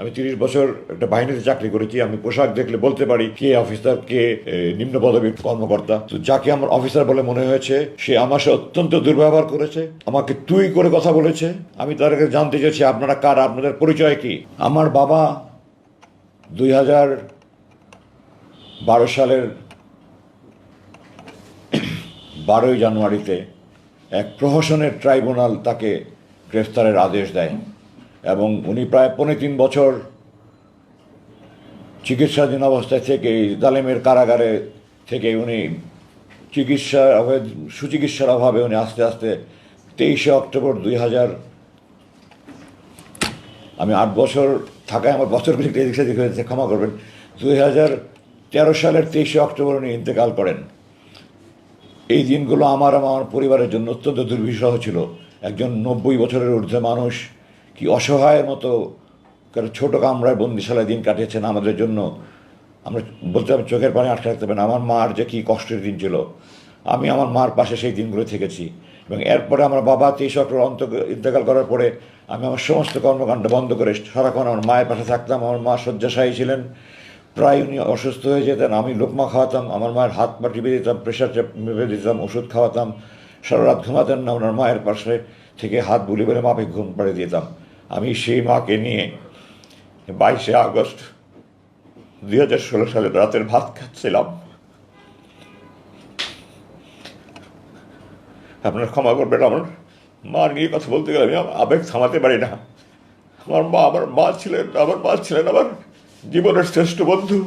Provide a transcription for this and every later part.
আমি 30 বছর একটা বাহিনীতে চাকরি করেছি। আমি পোশাক দেখলে বলতে পারি কে অফিসার, কে নিম্ন পদবীর কর্মকর্তা। তো যাকে আমার অফিসার বলে মনে হয়েছে সে আমার সাথে অত্যন্ত দুর্ব্যবহার করেছে, আমাকে তুই করে কথা বলেছে। আমি তার কাছে জানতে চেয়েছি আপনারা কারা, আপনাদের পরিচয় কি। আমার বাবা 2012 সালের 12ই জানুয়ারিতে এক প্রহসনের ট্রাইব্যুনাল তাকে গ্রেফতারের আদেশ দেয় এবং উনি প্রায় 3.25 বছর চিকিৎসাধীন অবস্থায় থেকে জালেমের কারাগারে থেকে উনি সুচিকিৎসার অভাবে উনি আস্তে আস্তে 23শে অক্টোবর 2000, আমি 8 বছর থাকায় আমার বছরগুলি এদিক সেদিক হয়েছে, ক্ষমা করবেন, 2013 সালের 23শে অক্টোবর উনি ইন্তেকাল করেন। এই দিনগুলো আমার পরিবারের জন্য অত্যন্ত দুর্বিষহ ছিল। একজন 90 বছরের ঊর্ধ্বে মানুষ কি অসহায়ের মতো ছোট কামরায় বন্দিশালায় দিন কাটিয়েছেন আমাদের জন্য। আমরা বলতে হবে চোখের পানি আটকে রাখতে পারেন। আমার মার যে কী কষ্টের দিন ছিল, আমি আমার মার পাশে সেই দিনগুলো থেকেছি। এবং এরপরে আমার বাবা 23 অক্টোবর ইন্তেকাল করার পরে আমি আমার সমস্ত কর্মকাণ্ড বন্ধ করে সারাক্ষণ আমার মায়ের পাশে থাকতাম। আমার মা শয্যাশায়ী ছিলেন, প্রায় উনি অসুস্থ হয়ে যেতেন। আমি লোকমা খাওয়াতাম, আমার মায়ের হাত পা টিপে দিতাম, প্রেশার মেপে দিতাম, ওষুধ খাওয়াতাম। সারা রাত ঘুমাতেন না, ওনার মায়ের পাশে থেকে হাত বুলি বলে মাপে ঘুম পাড়িয়ে দিতাম। আমি সেই মাকে নিয়ে 22শে আগস্ট 2016 সালে রাতের ভাত খাচ্ছিলাম। আপনারা ক্ষমা করবেন, আমার মা নিয়ে কথা বলতে গেলে আমি আবেগ থামাতে পারি না। আমার মা ছিলেন আমার জীবনের শ্রেষ্ঠ বন্ধু।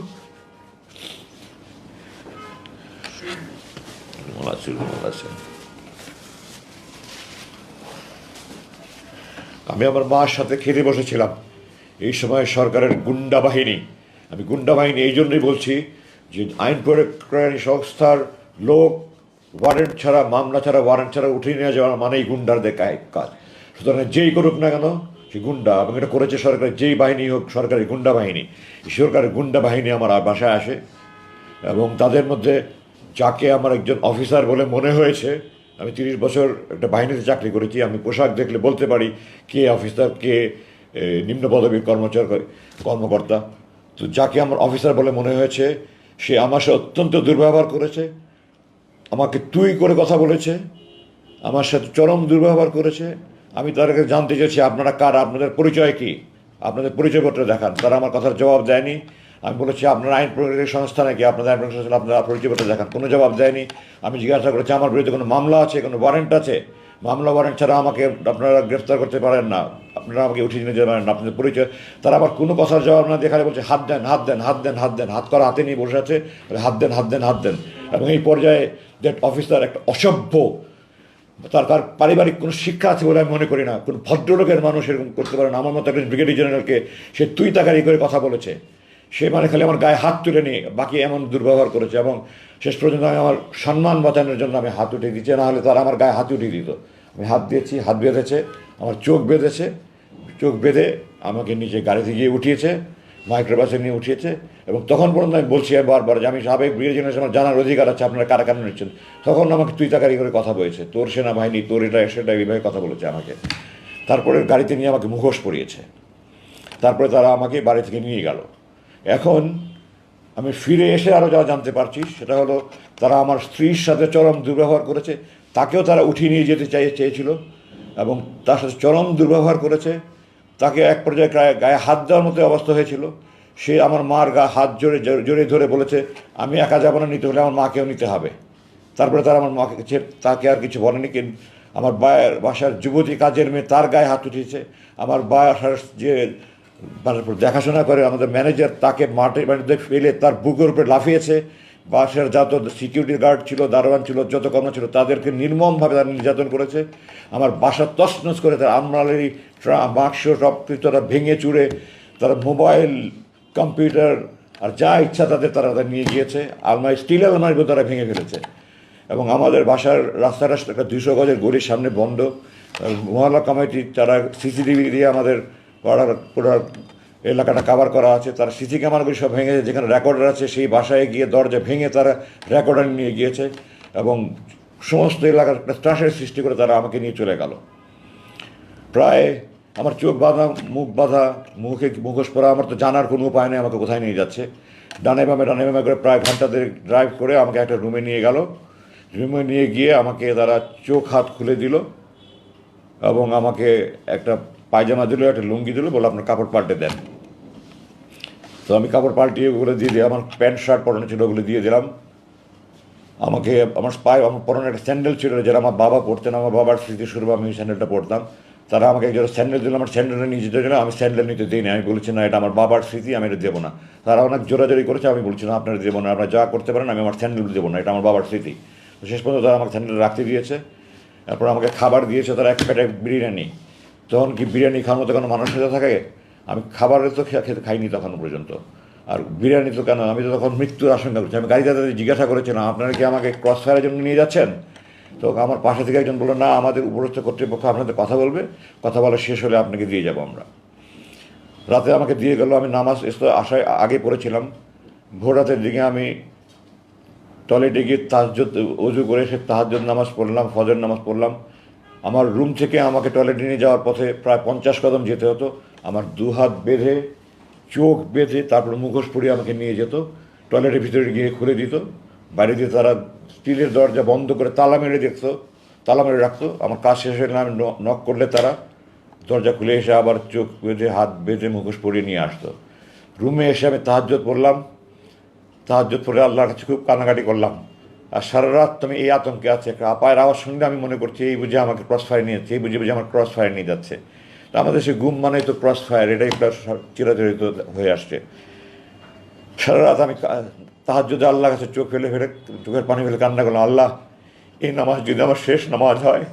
আমি আমার মার সাথে খেতে বসেছিলাম। এই সময় সরকারের গুন্ডা বাহিনী, আমি গুন্ডা বাহিনী এই জন্যই বলছি যে আইন প্রয়োগকারী সংস্থার লোক ওয়ারেন্ট ছাড়া, মামলা ছাড়া, ওয়ারেন্ট ছাড়া উঠিয়ে নিয়ে যাওয়া মানেই গুন্ডারদের কাজ। সুতরাং যেই করুক না কেন সে গুন্ডা, এবং এটা করেছে সরকারের যেই বাহিনী হোক, সরকারি গুন্ডা বাহিনী। সরকারের গুন্ডা বাহিনী আমার বাসায় আসে এবং তাদের মধ্যে যাকে আমার একজন অফিসার বলে মনে হয়েছে, আমি 30 বছর একটা বাহিনীতে চাকরি করেছি। আমি পোশাক দেখলে বলতে পারি কে অফিসার, কে নিম্ন পদবীর কর্মকর্তা। তো যাকে আমার অফিসার বলে মনে হয়েছে সে আমার সাথে অত্যন্ত দুর্ব্যবহার করেছে, আমাকে তুই করে কথা বলেছে, আমার সাথে চরম দুর্ব্যবহার করেছে। আমি তার কাছে জানতে চেয়েছি আপনারা কারা, আপনাদের পরিচয় কি, আপনাদের পরিচয়পত্র দেখান। তারা আমার কথার জবাব দেয়নি। আমি বলেছি আপনারা আইন প্রয়োগকারী সংস্থা নাকি, আপনাদের আইন প্রয়োগকারী সংস্থা, আপনারা পরিচয়পত্র দেখান। কোনো জবাব দেয়নি। আমি জিজ্ঞাসা করেছি আমার বিরুদ্ধে কোনো মামলা আছে, কোনো ওয়ারেন্ট আছে। মামলা ওয়ারেন্ট ছাড়া আমাকে আপনারা গ্রেফতার করতে পারেন না, আপনারা আমাকে উঠিয়ে নিয়ে যেতে পারেন না, আপনাদের পরিচয়। তারা আবার কোনো কথার জবাব না দিয়ে খালি বলছে হাত দেন, হাত দেন, হাত দেন, হাত দেন, হাত করা হাতে নিয়ে বসে আছে, হাত দেন, হাত দেন, হাত দেন। এবং এই পর্যায়ে দ্যাট অফিসার একটা অসভ্য, তার পারিবারিক কোনো শিক্ষা আছে বলে আমি মনে করি না। কোনো ভদ্রলোকের মানুষ এরকম করতে পারে না। আমার মতো একজন ব্রিগেডিয়ার জেনারেলকে সে তুই তাকারি করে কথা বলেছে। সে মানে খালি আমার গায়ে হাত তুলে নিয়ে বাকি এমন দুর্ব্যবহার করেছে। এবং শেষ পর্যন্ত আমি আমার সম্মান বাঁচানোর জন্য আমি হাত উঠিয়ে দিচ্ছি, না হলে তারা আমার গায়ে হাত উঠিয়ে দিত। আমি হাত দিয়েছি, হাত বেঁধেছে, আমার চোখ বেঁধেছে, চোখ বেঁধে আমাকে নিচে গাড়িতে গিয়ে উঠিয়েছে, মাইক্রোবাসে নিয়ে উঠিয়েছে। এবং তখন পর্যন্ত আমি বলছি বারবার যে আমি সাবেক ব্রিগেডিয়ার জেনারেল, আমার জানার অধিকার আছে আপনারা কারা কেন নিচ্ছেন। তখন আমাকে তুই তাকারি করে কথা বলেছে, তোর সেনাবাহিনী, তোর এটা সেটা, এইভাবে কথা বলেছে আমাকে। তারপরে গাড়িতে নিয়ে আমাকে মুখোশ পরিয়েছে। তারপরে তারা আমাকে বাড়ি থেকে নিয়ে গেল। এখন আমি ফিরে এসে আরও যা জানতে পারছি সেটা হলো তারা আমার স্ত্রীর সাথে চরম দুর্ব্যবহার করেছে, তাকেও তারা উঠিয়ে নিয়ে যেতে চেয়েছিল এবং তার সাথে চরম দুর্ব্যবহার করেছে। তাকে এক পর্যায়ে গায়ে হাত দেওয়ার মতো অবস্থা হয়েছিল। সে আমার মার হাত জোরে ধরে বলেছে আমি একা যাবো না, নিতে হলে আমার মাকেও নিতে হবে। তারপরে তারা আমার মাকে তাকে আর কিছু বলেনি। কিন্তু আমার বাসার যুবতী কাজের মেয়ে, তার গায়ে হাত উঠিয়েছে। আমার বাসার যে দেখাশোনা করে আমাদের ম্যানেজার, তাকে মাটিতে ফেলে তার বুকের উপরে লাফিয়েছে। বাসার যত সিকিউরিটি গার্ড ছিল, দারোয়ান ছিল, যত কর্ম ছিল, তাদেরকে নির্মমভাবে তারা নির্যাতন করেছে। আমার বাসা তছনছ করে তার আলমারি বাক্স সব কিছু তারা ভেঙে চুরে, তারা মোবাইল, কম্পিউটার আর যা ইচ্ছা তারা নিয়ে গিয়েছে। আলমারি, স্টিল আলমারিগুলো তারা ভেঙে ফেলেছে। এবং আমাদের বাসার রাস্তাটা একটা 200 গজের গলির সামনে বন্ধ। মহল্লা কমিটি তারা সিসিটিভি দিয়ে আমাদের পুরো এলাকাটা কাভার করা আছে। তারা সিসি ক্যামেরাগুলি সব ভেঙেছে, যেখানে রেকর্ডার আছে সেই বাসায় গিয়ে দরজা ভেঙে তারা রেকর্ডার নিয়ে গিয়েছে এবং সমস্ত এলাকার একটা ত্রাসের সৃষ্টি করে তারা আমাকে নিয়ে চলে গেল। প্রায় আমার চোখ বাঁধা, মুখ বাঁধা, মুখে মুখোশ পরা, আমার তো জানার কোনো উপায় নেই আমাকে কোথায় নিয়ে যাচ্ছে। ডানে বামে করে প্রায় ঘন্টাতে ড্রাইভ করে আমাকে একটা রুমে নিয়ে গেল। রুমে নিয়ে গিয়ে আমাকে তারা চোখ হাত খুলে দিল এবং আমাকে একটা পায়জামা দিল, একটা লুঙ্গি দিল, বলে আপনার কাপড় পাল্টে দেন। তো আমি কাপড় পাল্টিয়ে ওগুলো দিয়ে দিই, আমার প্যান্ট শার্ট পরানো ছিল ওগুলো দিয়ে দিলাম। আমাকে আমার আমার পরনে একটা স্যান্ডেল ছিল যেটা আমার বাবা পরতেন, আমার বাবার স্মৃতিস্বরূপ আমি স্যান্ডেলটা পরতাম। তারা আমাকে একজন স্যান্ডেল দিল, আমার স্যান্ডেলটা নিয়ে যেতে দিল, আমি স্যান্ডেল নিতে দিই না, আমি বলেছি না এটা আমার বাবার স্মৃতি, আমি এটা দেবো না। তারা অনেক জোরাজোরি করেছে, আমি বলছি না আপনারা দেবো না, আপনারা যা করতে পারেন, আমি আমার স্যান্ডেল দেবো না, এটা আমার বাবার স্মৃতি। তো শেষ পর্যন্ত তারা আমাকে স্যান্ডেল রাখতে দিয়েছে। তারপর আমাকে খাবার দিয়েছে তারা, এক প্যাকেট বিরিয়ানি। তখন কি বিরিয়ানি খাওয়ার মতো কোনো মানুষ সাথে থাকে? আমি খাবারের তো খেতে খাইনি তখন পর্যন্ত। আর বিরিয়ানি তো কেন, আমি তো তখন মৃত্যুর আশঙ্কা করছি। আমি গাড়িতে তাদের জিজ্ঞাসা করেছিলাম আপনারা কি আমাকে ক্রস ফায়ারের জন্য নিয়ে যাচ্ছেন? তো আমার পাশে থেকে একজন বললো না, আমাদের উপরস্থ কর্তৃপক্ষ আপনাদের কথা বলবে, কথা বলা শেষ হলে আপনাকে দিয়ে যাবো আমরা। রাতে আমাকে দিয়ে গেল, আমি নামাজ আসায় আগে পড়েছিলাম। ভোর রাতের দিকে আমি টয়লেটে গিয়ে তাহাজ্জুদ অজু করে সে তাহাজ্জুদ নামাজ পড়লাম, ফজর নামাজ পড়লাম। আমার রুম থেকে আমাকে টয়লেটে নিয়ে যাওয়ার পথে প্রায় 50 কদম যেতে হতো। আমার দু হাত বেঁধে, চোখ বেঁধে, তারপর মুখোশ পরিয়ে আমাকে নিয়ে যেত। টয়লেটের ভিতরে গিয়ে খুলে দিত, বাইরে দিয়ে তারা স্টিলের দরজা বন্ধ করে তালা মেরে দেখতো, তালা মেরে রাখতো। আমার কাজ শেষ হলে আমি নক করলে তারা দরজা খুলে এসে আবার চোখ বেঁধে, হাত বেঁধে, মুখোশ পরিয়ে নিয়ে আসতো। রুমে এসে আমি তাহাজ্জুদ পড়লাম। তাহাজ্জুদ পড়ে আল্লাহর কাছে খুব কান্নাকাটি করলাম। আর সারা রাত তুমি এই আতঙ্কে আছে, একটা আপায়ের আওয়াজ শুনলে আমি মনে করছি এই বুঝে আমাকে ক্রস ফায়ার নিয়ে যাচ্ছে, এই বুঝে বুঝে আমার ক্রস ফায়ার নিয়ে যাচ্ছে। তো আমাদের সে গুম মানে তো ক্রস ফায়ার, এটাই প্লাস চিরাচরিত হয়ে আসছে। সারা রাত আমি তাহাজ্জুদে আল্লাহর কাছে চোখ ফেলে ফেলে, চোখের পানি ফেলে কান্না করলাম, আল্লাহ এই নামাজ যদি আমার শেষ নামাজ হয়,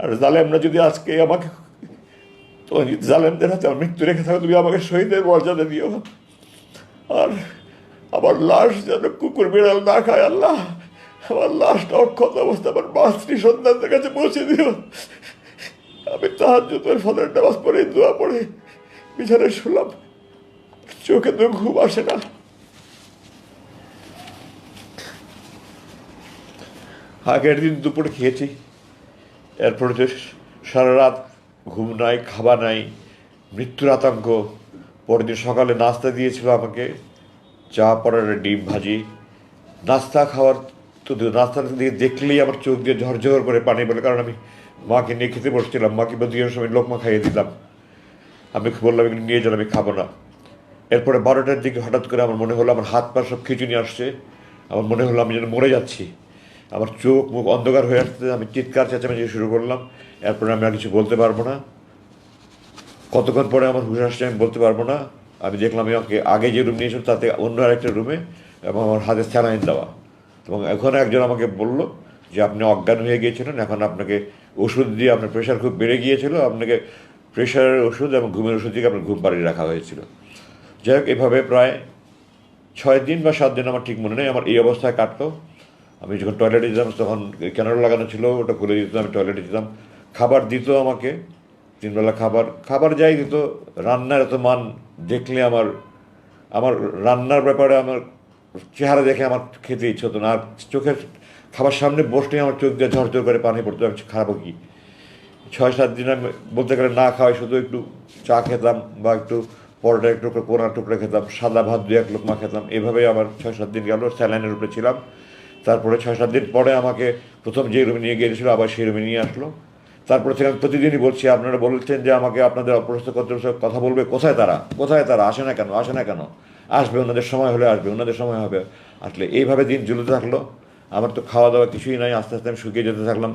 আর জালেমরা যদি আজকে আমাকে, তো জালেমদের হাতে আমার মৃত্যু রেখে থাকো, তুমি আমাকে শহীদের মর্যাদা দিও। আর আমার লাশ যেন কুকুর বিড়াল না খায় আল্লাহ, আমার লাশটা অক্ষত অবস্থা আমার মাতৃ সন্তানদের কাছে পৌঁছে দিও। আমি তাহাজ্জুদের ফজর নামাজ পড়ে, দোয়া পড়ে বিছানায় শুলাম, চোখে তো ঘুম আসে না। আগের দিন দুপুরে খেয়েছি, এরপরে তো সারা রাত ঘুম নাই, খাবার নাই, মৃত্যুর আতঙ্ক। পরের দিন সকালে নাস্তা দিয়েছিল আমাকে, চা, পরোটা, ডিম ভাজি। নাস্তা খাওয়ার তো নাস্তার দিকে দেখলেই আমার চোখ দিয়ে ঝরঝর করে পানি বলে, কারণ আমি মাকে নিয়ে খেতে বসছিলাম, মাকে দিয়ে সময় লোকমা খাইয়ে দিলাম। আমি বললাম এগুলো নিয়ে যান, আমি খাবো না। এরপরে 12টার দিকে হঠাৎ করে আমার মনে হলো আমার হাত পা সব খিঁচুনি আসছে, আমার মনে হলো আমি যেন মরে যাচ্ছি। আমার চোখ মুখ অন্ধকার হয়ে আসতে, আমি চিৎকার চেঁচামেচি শুরু করলাম। এরপরে আমি আর কিছু বলতে পারবো না। কতক্ষণ পরে আমার হুশ আসছে আমি বলতে পারবো না। আমি দেখলাম আমাকে আগে যে রুম নিয়েছিল তাতে অন্য আরেকটা রুমে, এবং আমার হাতে স্যালাইন দেওয়া। এবং এখন একজন আমাকে বলল যে আপনি অজ্ঞান হয়ে গিয়েছিলেন, এখন আপনাকে ওষুধ দিয়ে, আপনার প্রেশার খুব বেড়ে গিয়েছিল, আপনাকে প্রেশারের ওষুধ এবং ঘুমের ওষুধ দিয়ে আপনার ঘুম পাড়িয়ে রাখা হয়েছিল। যাই হোক, এভাবে প্রায় 6 দিন বা 7 দিন, আমার ঠিক মনে নেই, আমার এই অবস্থায় কাটলো। আমি যখন টয়লেটে যেতাম তখন ক্যানারা লাগানো ছিল, ওটা খুলে দিত, আমি টয়লেটে যেতাম। খাবার দিত আমাকে 3 বেলা খাবার, খাবার যাই দিত। রান্নার এত মান দেখলে আমার আমার রান্নার ব্যাপারে আমার চেহারা দেখে আমার খেতে ইচ্ছে হতো না। আর চোখের খাবার সামনে বসলেই আমার চোখ দিয়ে ঝরঝর করে পানি পড়তো, আমি খাবো কি। 6-7 দিন আমি বলতে গেলে না খাওয়াই, শুধু একটু চা খেতাম বা একটু পরোটা, একটু পোড়া টুকরা খেতাম, সাদা ভাত 2-1 লোকমা খেতাম। এভাবেই আমার 6-7 দিন গেল, স্যালাইনের উপরে ছিলাম। তারপরে 6-7 দিন পরে আমাকে প্রথম যে রুমে নিয়ে গিয়েছিল আবার সেই রুমে নিয়ে আসলো। তারপরে থেকে আমি প্রতিদিনই বলছি, আপনারা বলছেন যে আমাকে আপনাদের অপরস্থ কর্তৃপক্ষ কথা বলবে, কোথায় তারা, কোথায় তারা, আসে না কেন, আসে না কেন? আসবে, ওনাদের সময় হলে আসবে, ওনাদের সময় হবে। আসলে এইভাবে দিন ঝুলতে থাকলো। আমার তো খাওয়া দাওয়া কিছুই নাই, আস্তে আস্তে আমি শুকিয়ে যেতে থাকলাম।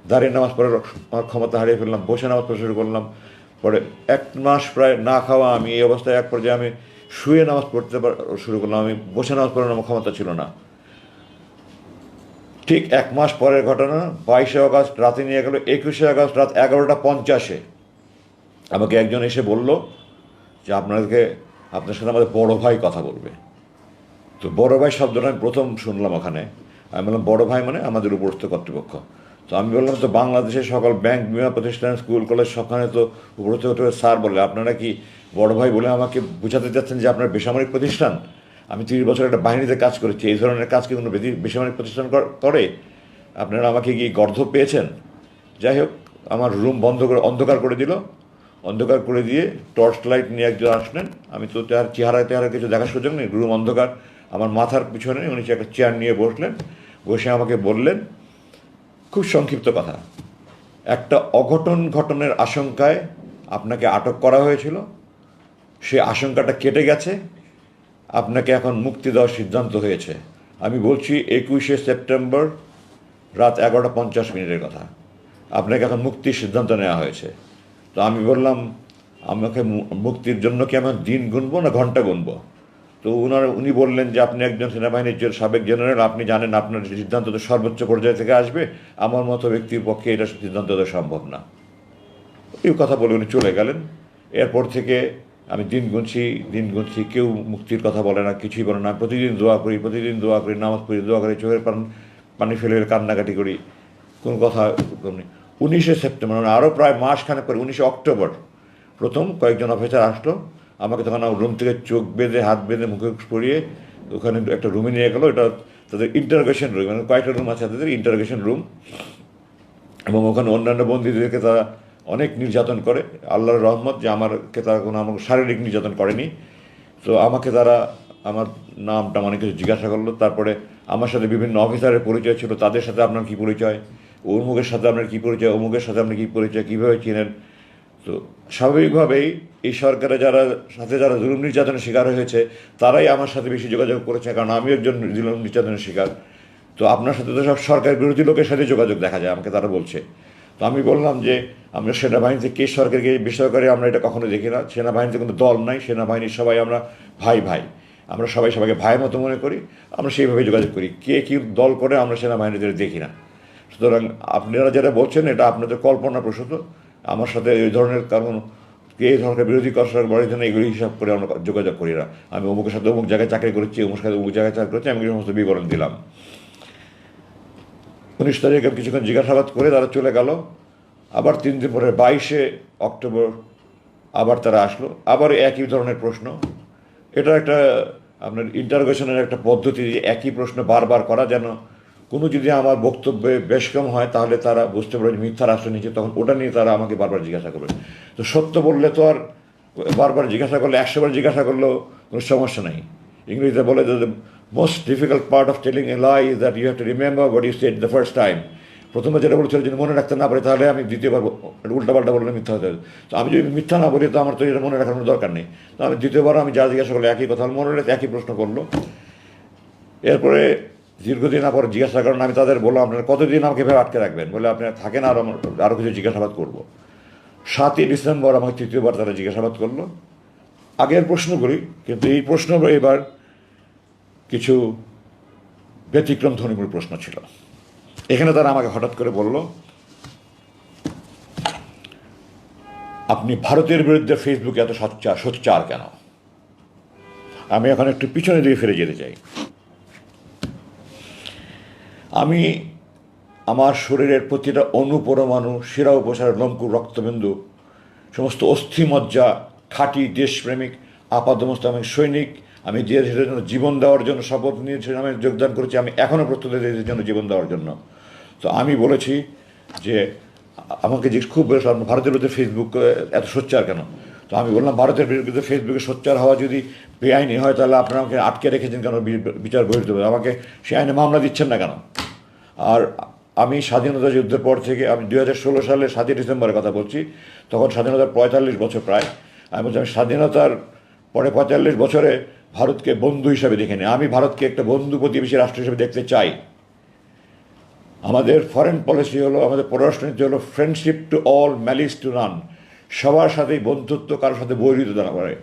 দাঁড়িয়ে নামাজ পড়ে আমার ক্ষমতা হারিয়ে ফেললাম, বসে নামাজ পড়া শুরু করলাম। পরে 1 মাস প্রায় না খাওয়া আমি, এই অবস্থায় এক পর্যায়ে আমি শুয়ে নামাজ পড়তে শুরু করলাম, আমি বসে নামাজ পড়ার আমার ক্ষমতা ছিল না। ঠিক 1 মাস পরের ঘটনা, 22শে আগস্ট রাতে নিয়ে গেল। 21শে আগস্ট রাত 11টা 50-এ আমাকে একজন এসে বলল যে আপনার সাথে আমাদের বড় ভাই কথা বলবে। তো বড় ভাই শব্দটা আমি প্রথম শুনলাম ওখানে। আমি বললাম বড় ভাই মানে আমাদের উপরস্থ কর্তৃপক্ষ। তো আমি বললাম তো বাংলাদেশের সকল ব্যাংক, বিমা প্রতিষ্ঠান, স্কুল, কলেজ সবখানে তো উপরস্থ স্যার বলে, আপনারা কি বড় ভাই বলে আমাকে বোঝাতে চাচ্ছেন যে আপনার বেসামরিক প্রতিষ্ঠান? আমি 30 বছর একটা বাহিনীতে কাজ করেছি, এই ধরনের কাজ কি কোনো বেসামরিক প্রতিষ্ঠান করে? আপনারা আমাকে কি গর্ধব পেয়েছেন? যাই হোক, আমার রুম বন্ধ করে অন্ধকার করে দিল। অন্ধকার করে দিয়ে টর্চ লাইট নিয়ে একজন আসলেন। আমি তো তার চেহারা কিছু দেখার সুযোগ নেই, রুম অন্ধকার। আমার মাথার পিছনে উনি একটা চেয়ার নিয়ে বসলেন, বসে আমাকে বললেন খুব সংক্ষিপ্ত কথা, একটা অঘটন ঘটনের আশঙ্কায় আপনাকে আটক করা হয়েছিল, সে আশঙ্কাটা কেটে গেছে, আপনাকে এখন মুক্তি দেওয়ার সিদ্ধান্ত হয়েছে। আমি বলছি 21শে সেপ্টেম্বর রাত 11:50 কথা, আপনাকে এখন মুক্তির সিদ্ধান্ত নেওয়া হয়েছে। তো আমি বললাম আমাকে মুক্তির জন্য কি আমি দিন গুনবো না ঘন্টা গুনবো? তো উনি বললেন যে আপনি একজন সেনাবাহিনীর সাবেক জেনারেল, আপনি জানেন আপনার সিদ্ধান্ত তো সর্বোচ্চ পর্যায় থেকে আসবে, আমার মতো ব্যক্তির পক্ষে এটা সিদ্ধান্ত দেওয়া সম্ভব না। এই কথা বলে উনি চলে গেলেন। এরপর থেকে আমি দিন গুনছি, কেউ মুক্তির কথা বলে না, কিছুই বলে না। প্রতিদিন দোয়া করি, নামাজ পড়ি, দোয়া করি, চোখের পানি ফেলে কান্নাকাটি করি, কোনো কথা নেই। 19শে সেপ্টেম্বর মানে আরও প্রায় মাসখানেক পরে 19শে অক্টোবর প্রথম কয়েকজন অফিসার আসলো, আমাকে তখন রুম থেকে চোখ বেঁধে হাত বেঁধে মুখে পরিয়ে ওখানে একটা রুমে নিয়ে গেলো। এটা তাদের ইন্টারোগেশন রুম, মানে কয়েকটা রুম আছে তাদের ইন্টারোগেশন রুম, এবং ওখানে অন্যান্য বন্দীদেরকে তারা অনেক নির্যাতন করে। আল্লাহর রহমত যে আমাকে তারা কোনো আমাকে শারীরিক নির্যাতন করেনি। তো আমাকে তারা আমার নামটা অনেক কিছু জিজ্ঞাসা করলো, তারপরে আমার সাথে বিভিন্ন অফিসারের পরিচয় ছিল, তাদের সাথে আপনার কী পরিচয়, অমুকের সাথে আপনার কী পরিচয়, অমুকের সাথে আপনার কী পরিচয়, কীভাবে চিনেন। তো স্বাভাবিকভাবেই এই সরকারে যারা জুলুম নির্যাতনের শিকার হয়েছে তারাই আমার সাথে বেশি যোগাযোগ করেছে, কারণ আমি একজন জুলুম নির্যাতনের শিকার। তো আপনার সাথে তো সব সরকার বিরোধী লোকের সাথে যোগাযোগ দেখা যায়, আমাকে তারা বলছে। তো আমি বললাম যে আমরা সেনাবাহিনীতে কে সরকারকে বেসরকারি আমরা এটা কখনো দেখি না, সেনাবাহিনীতে কোনো দল নাই, সেনাবাহিনীর সবাই আমরা ভাই, আমরা সবাইকে ভাইয়ের মতো মনে করি, আমরা সেইভাবে যোগাযোগ করি। কে কী দল করে আমরা সেনাবাহিনীদের দেখি না। সুতরাং আপনারা যেটা বলছেন এটা আপনাদের কল্পনাপ্রসূত। আমার সাথে এই ধরনের কারণ এই ধরনের বিরোধী করার বড়ের জন্য এগুলি হিসাব করে আমরা যোগাযোগ করি না। আমি অমুকের সাথে অমুক জায়গায় চাকরি করেছি, অমুক সাথে অমুক জায়গায় চাকরি করেছি, আমি সমস্ত বিবরণ দিলাম। 19 তারিখে কিছুক্ষণ জিজ্ঞাসাবাদ করে তারা চলে গেল। আবার 3 দিন পরে 22শে অক্টোবর আবার তারা আসলো, আবার একই ধরনের প্রশ্ন। এটা একটা আপনার ইন্টারোগেশনের একটা পদ্ধতি, একই প্রশ্ন বারবার করা, যেন কোনো যদি আমার বক্তব্যে বেশ কম হয় তাহলে তারা বুঝতে পারে যে মিথ্যার আশ্রয় নিচ্ছে, তখন ওটা নিয়ে তারা আমাকে বারবার জিজ্ঞাসা করবে। তো সত্য বললে তো আর বারবার জিজ্ঞাসা করলে 100 বার জিজ্ঞাসা করলেও কোনো সমস্যা নেই। ইংরেজিতে বলে যে the most difficult part of telling a lie is that you have to remember what you said the first time. প্রথমে যেটা বলেছিল যদি মনে রাখতে না পারি তাহলে আমি দ্বিতীয়বার উল্টাপাল্টা বললে মিথ্যা হতে হবে। তো আমি যদি মিথ্যা না বলি তো আমার তো এটা মনে রাখার কোনো দরকার নেই। তো আমি দ্বিতীয়বার আমি যা জিজ্ঞাসা করলো একই কথা মনে রেখে একই প্রশ্ন করলো। এরপরে দীর্ঘদিন পর জিজ্ঞাসা করেন, আমি তাদের বললাম আপনারা কতদিন আমাকে এভাবে আটকে রাখবেন, বলে আপনারা থাকেন আরও কিছু জিজ্ঞাসাবাদ করবো। 7ই ডিসেম্বর আমাকে তৃতীয়বার তারা জিজ্ঞাসাবাদ করলো, আগের প্রশ্নগুলি, কিন্তু এই প্রশ্ন এবার কিছু ব্যতিক্রমধর্মী প্রশ্ন ছিল। এখানে তারা আমাকে হঠাৎ করে বলল, আপনি ভারতের বিরুদ্ধে ফেসবুকে এত সোচ্চার কেন? আমি এখন একটু পিছনে দিকে ফিরে যেতে চাই। আমি আমার শরীরের প্রতিটা অনুপরমাণু, শিরা উপসার, লঙ্কুর, রক্তবিন্দু, সমস্ত অস্থিমজ্জা, খাঁটি দেশপ্রেমিক আপাদমস্তক সৈনিক, আমি দেশের জন্য জীবন দেওয়ার জন্য শপথ নিয়েছি, আমি যোগদান করেছি, আমি এখনও প্রস্তুত দেশের জন্য জীবন দেওয়ার জন্য। তো আমি বলেছি যে আমাকে যে খুব ভারতের বিরুদ্ধে ফেসবুক এত সোচ্চার কেন? তো আমি বললাম ভারতের বিরুদ্ধে ফেসবুকে সোচ্চার হওয়া যদি বেআইনি হয় তাহলে আপনারা আমাকে আটকে রেখেছেন কেন বিচার বহির্ভূত? আমাকে সে আইনে মামলা দিচ্ছেন না কেন? আর আমি স্বাধীনতা যুদ্ধের পর থেকে, আমি 2016 সালে 7ই ডিসেম্বরের কথা বলছি, তখন স্বাধীনতার 45 বছর প্রায়। আমি বলছি আমি স্বাধীনতার পরে 45 বছরে ভারতকে বন্ধু হিসাবে দেখিনি। আমি ভারতকে একটা বন্ধু প্রতিবেশী রাষ্ট্র হিসেবে দেখতে চাই। আমাদের ফরেন পলিসি হলো, আমাদের পররাষ্ট্রনীতি হলো friendship to all, malice two নান। সবার সাথেই বন্ধুত্ব, কারোর সাথে বৈরিতা না করে।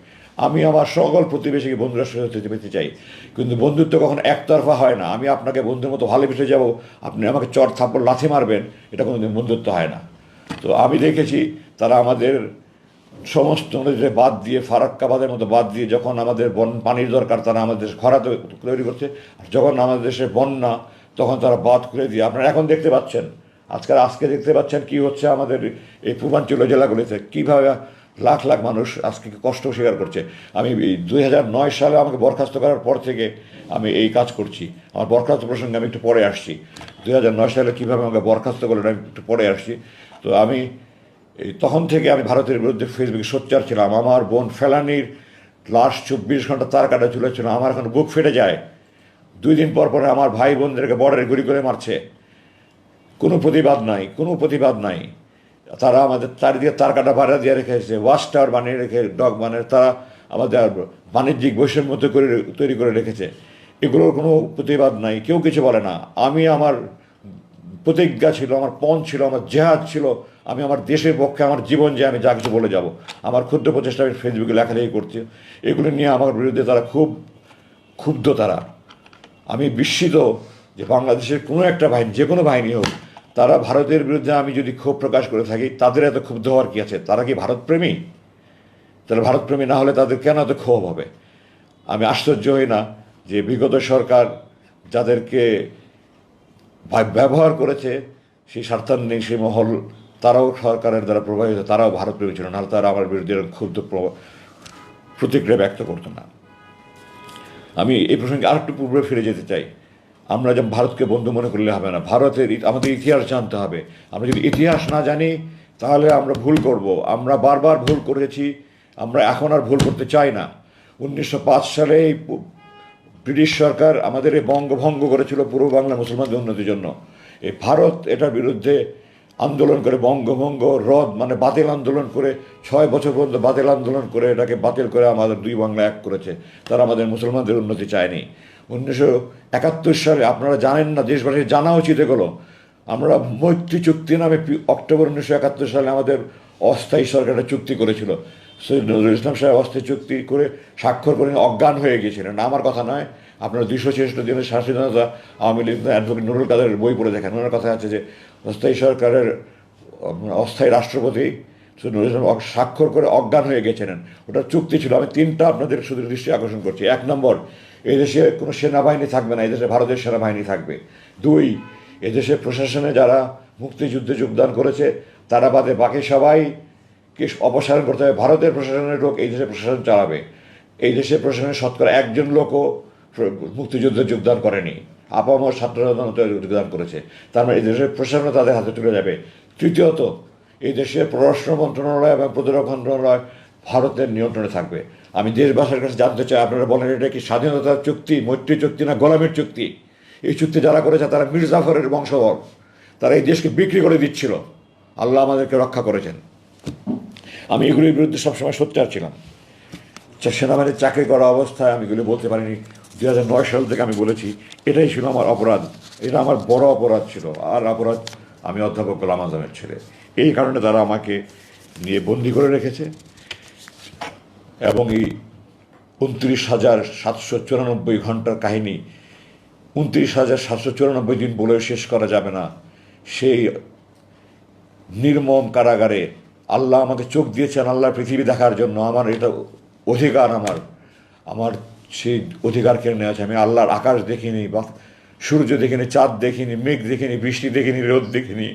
আমি আমার সকল প্রতিবেশীকে বন্ধু রাষ্ট্র হতে পেতে চাই, কিন্তু বন্ধুত্ব কখনো একতরফা হয় না। আমি আপনাকে বন্ধুর মতো ভালোবেসে যাব, আপনি আমাকে চর থাপ্পড় লাথি মারবেন, এটা কোনোদিন বন্ধুত্ব হয় না। তো আমি দেখেছি তারা আমাদের সমস্ত নদীতে বাদ দিয়ে, ফারাক্কাবাদের মতো বাদ দিয়ে, যখন আমাদের পানির দরকার তারা আমাদের খরা তৈরি করছে, আর যখন আমাদের দেশে বন্যা তখন তারা বাদ করে দিয়ে, আপনারা এখন দেখতে পাচ্ছেন, আজকে দেখতে পাচ্ছেন কি হচ্ছে আমাদের এই পূর্বাঞ্চলীয় জেলাগুলিতে, কীভাবে লাখ লাখ মানুষ আজকে কষ্ট স্বীকার করছে। আমি 2009 সালে আমাকে বরখাস্ত করার পর থেকে আমি এই কাজ করছি। আমার বরখাস্ত প্রসঙ্গে আমি একটু পরে আসছি। 2009 সালে কীভাবে আমাকে বরখাস্ত করলেন আমি একটু পরে আসছি। তো আমি এই তখন থেকে আমি ভারতের বিরুদ্ধে ফেসবুকে সোচ্চার ছিলাম। আমার বোন ফেলানির লাস্ট 24 ঘন্টা তার কাটা ঝুলেছিল, আমার এখন বুক ফেটে যায়। 2 দিন পর পরে আমার ভাই বোনদেরকে বর্ডারে গুলি করে মারছে, কোনো প্রতিবাদ নাই, কোনো প্রতিবাদ নাই। তারা আমাদের চারিদিকে তার কাটা বাড়া দিয়ে রেখেছে, ওয়াচ টাওয়ার বানিয়ে রেখে ডগ বানিয়ে তারা আমাদের বাণিজ্যিক বৈষম্য তৈরি করে রেখেছে। এগুলোর কোনো প্রতিবাদ নাই, কেউ কিছু বলে না। আমি আমার প্রতিজ্ঞা ছিল, আমার পণ ছিল, আমার জেহাদ ছিল, আমি আমার দেশের পক্ষে আমার জীবন যে আমি যা কিছু বলে যাব। আমার ক্ষুদ্র প্রচেষ্টা আমি ফেসবুকে লেখালেখি করছি, এগুলো নিয়ে আমার বিরুদ্ধে তারা খুব ক্ষুব্ধ। আমি বিস্মিত যে বাংলাদেশের কোনো একটা বাহিনী, যে কোনো বাহিনী হোক, তারা ভারতের বিরুদ্ধে আমি যদি ক্ষোভ প্রকাশ করে থাকি, তাদের এত ক্ষুব্ধ হওয়ার কী আছে? তারা কি ভারতপ্রেমী? তাহলে ভারতপ্রেমী না হলে তাদের কেন এত ক্ষোভ হবে? আমি আশ্চর্য হই না যে বিগত সরকার যাদেরকে ব্যবহার করেছে, সেই স্বার্থান্বেষী সেই মহল, তারাও সরকারের দ্বারা প্রভাবিত, তারাও ভারতপ্রেমী ছিল, নাহলে তারা আমার বিরুদ্ধে এরকম ক্ষুব্ধ প্রতিক্রিয়া ব্যক্ত করতো না। আমি এই প্রসঙ্গে আরেকটু পূর্বে ফিরে যেতে চাই। আমরা যেমন ভারতকে বন্ধু মনে করলে হবে না, আমাদের ইতিহাস জানতে হবে। আমরা যদি ইতিহাস না জানি তাহলে আমরা ভুল করব। আমরা বারবার ভুল করেছি, আমরা এখন আর ভুল করতে চাই না। 1905 সালে এই ব্রিটিশ সরকার আমাদের এই বঙ্গভঙ্গ করেছিল পূর্ব বাংলা মুসলমানদের উন্নতির জন্য। এই ভারত এটার বিরুদ্ধে আন্দোলন করে, বঙ্গভঙ্গ রদ মানে বাতিল আন্দোলন করে, 6 বছর পর্যন্ত বাতিল আন্দোলন করে এটাকে বাতিল করে আমাদের দুই বাংলা এক করেছে। তারা আমাদের মুসলমানদের উন্নতি চায়নি। 1971 সালে, আপনারা জানেন না, দেশবাসীর জানা উচিত এগুলো, আমরা মৈত্রী চুক্তি নামে অক্টোবর 1971 সালে আমাদের অস্থায়ী সরকার একটা চুক্তি করেছিল। সৈয়দ নজরুল ইসলাম সাহেব অস্থায়ী চুক্তি করে স্বাক্ষর করে অজ্ঞান হয়ে গিয়েছিলেন। আমার কথা নয়, আপনারা 266 দিনের স্বাধীনতা আওয়ামী লীগ অ্যাডভোকেট নুরুল কাদের বই পড়ে দেখেন। ওনার কথা আছে যে অস্থায়ী সরকারের অস্থায়ী রাষ্ট্রপতি সৈয়দ নজরুল ইসলাম স্বাক্ষর করে অজ্ঞান হয়ে গেছিলেন। ওটা চুক্তি ছিল। আমি 3টা আপনাদের শুধু দৃষ্টি আকর্ষণ করছি। 1 নম্বর, এই দেশে কোনো সেনাবাহিনী থাকবে না, এই দেশে ভারতের সেনাবাহিনী থাকবে। 2, এদেশের প্রশাসনে যারা মুক্তিযুদ্ধে যোগদান করেছে তারা বাদে বাকি সবাইকে অপসারণ করতে হবে। ভারতের প্রশাসনের লোক এই দেশে প্রশাসন চালাবে। এই দেশের প্রশাসনের শতকরা 1জন লোকও মুক্তিযুদ্ধে যোগদান করেনি, আপামর ছাত্ররা যোগদান করেছে। তার মানে এই দেশের প্রশাসন তাদের হাতে তুলে যাবে। তৃতীয়ত, এই দেশের পররাষ্ট্র মন্ত্রণালয় এবং প্রতিরক্ষা মন্ত্রণালয় ভারতের নিয়ন্ত্রণে থাকবে। আমি দেশবাসীর কাছে জানতে চাই, আপনারা বলেন এটা কি স্বাধীনতার চুক্তি, মৈত্রী চুক্তি না গোলামের চুক্তি? এই চুক্তি যারা করেছে তারা মীর জাফরের বংশধর, তারা এই দেশকে বিক্রি করে দিচ্ছিল। আল্লাহ আমাদেরকে রক্ষা করেছেন। আমি এগুলির বিরুদ্ধে সবসময় সোচ্চার ছিলাম। সেনাবাহিনীর চাকরি করা অবস্থায় আমি এগুলি বলতে পারিনি। 2009 সাল থেকে আমি বলেছি, এটাই ছিল আমার অপরাধ, এটা আমার বড় অপরাধ ছিল। আর অপরাধ, আমি অধ্যাপক গোলাম আজমের ছেলে, এই কারণে তারা আমাকে নিয়ে বন্দি করে রেখেছে। এবং এই 29,794 ঘন্টার কাহিনী, 29,794 দিন বলেও শেষ করা যাবে না। সেই নির্মম কারাগারে আল্লাহ আমাকে চোখ দিয়েছেন আল্লাহর পৃথিবী দেখার জন্য। আমার এটা অধিকার, আমার সেই অধিকার কেড়ে নেওয়া আছে। আমি আল্লাহর আকাশ দেখিনি, বা সূর্য দেখিনি, চাঁদ দেখিনি, মেঘ দেখিনি, বৃষ্টি দেখিনি, রোদ দেখিনি,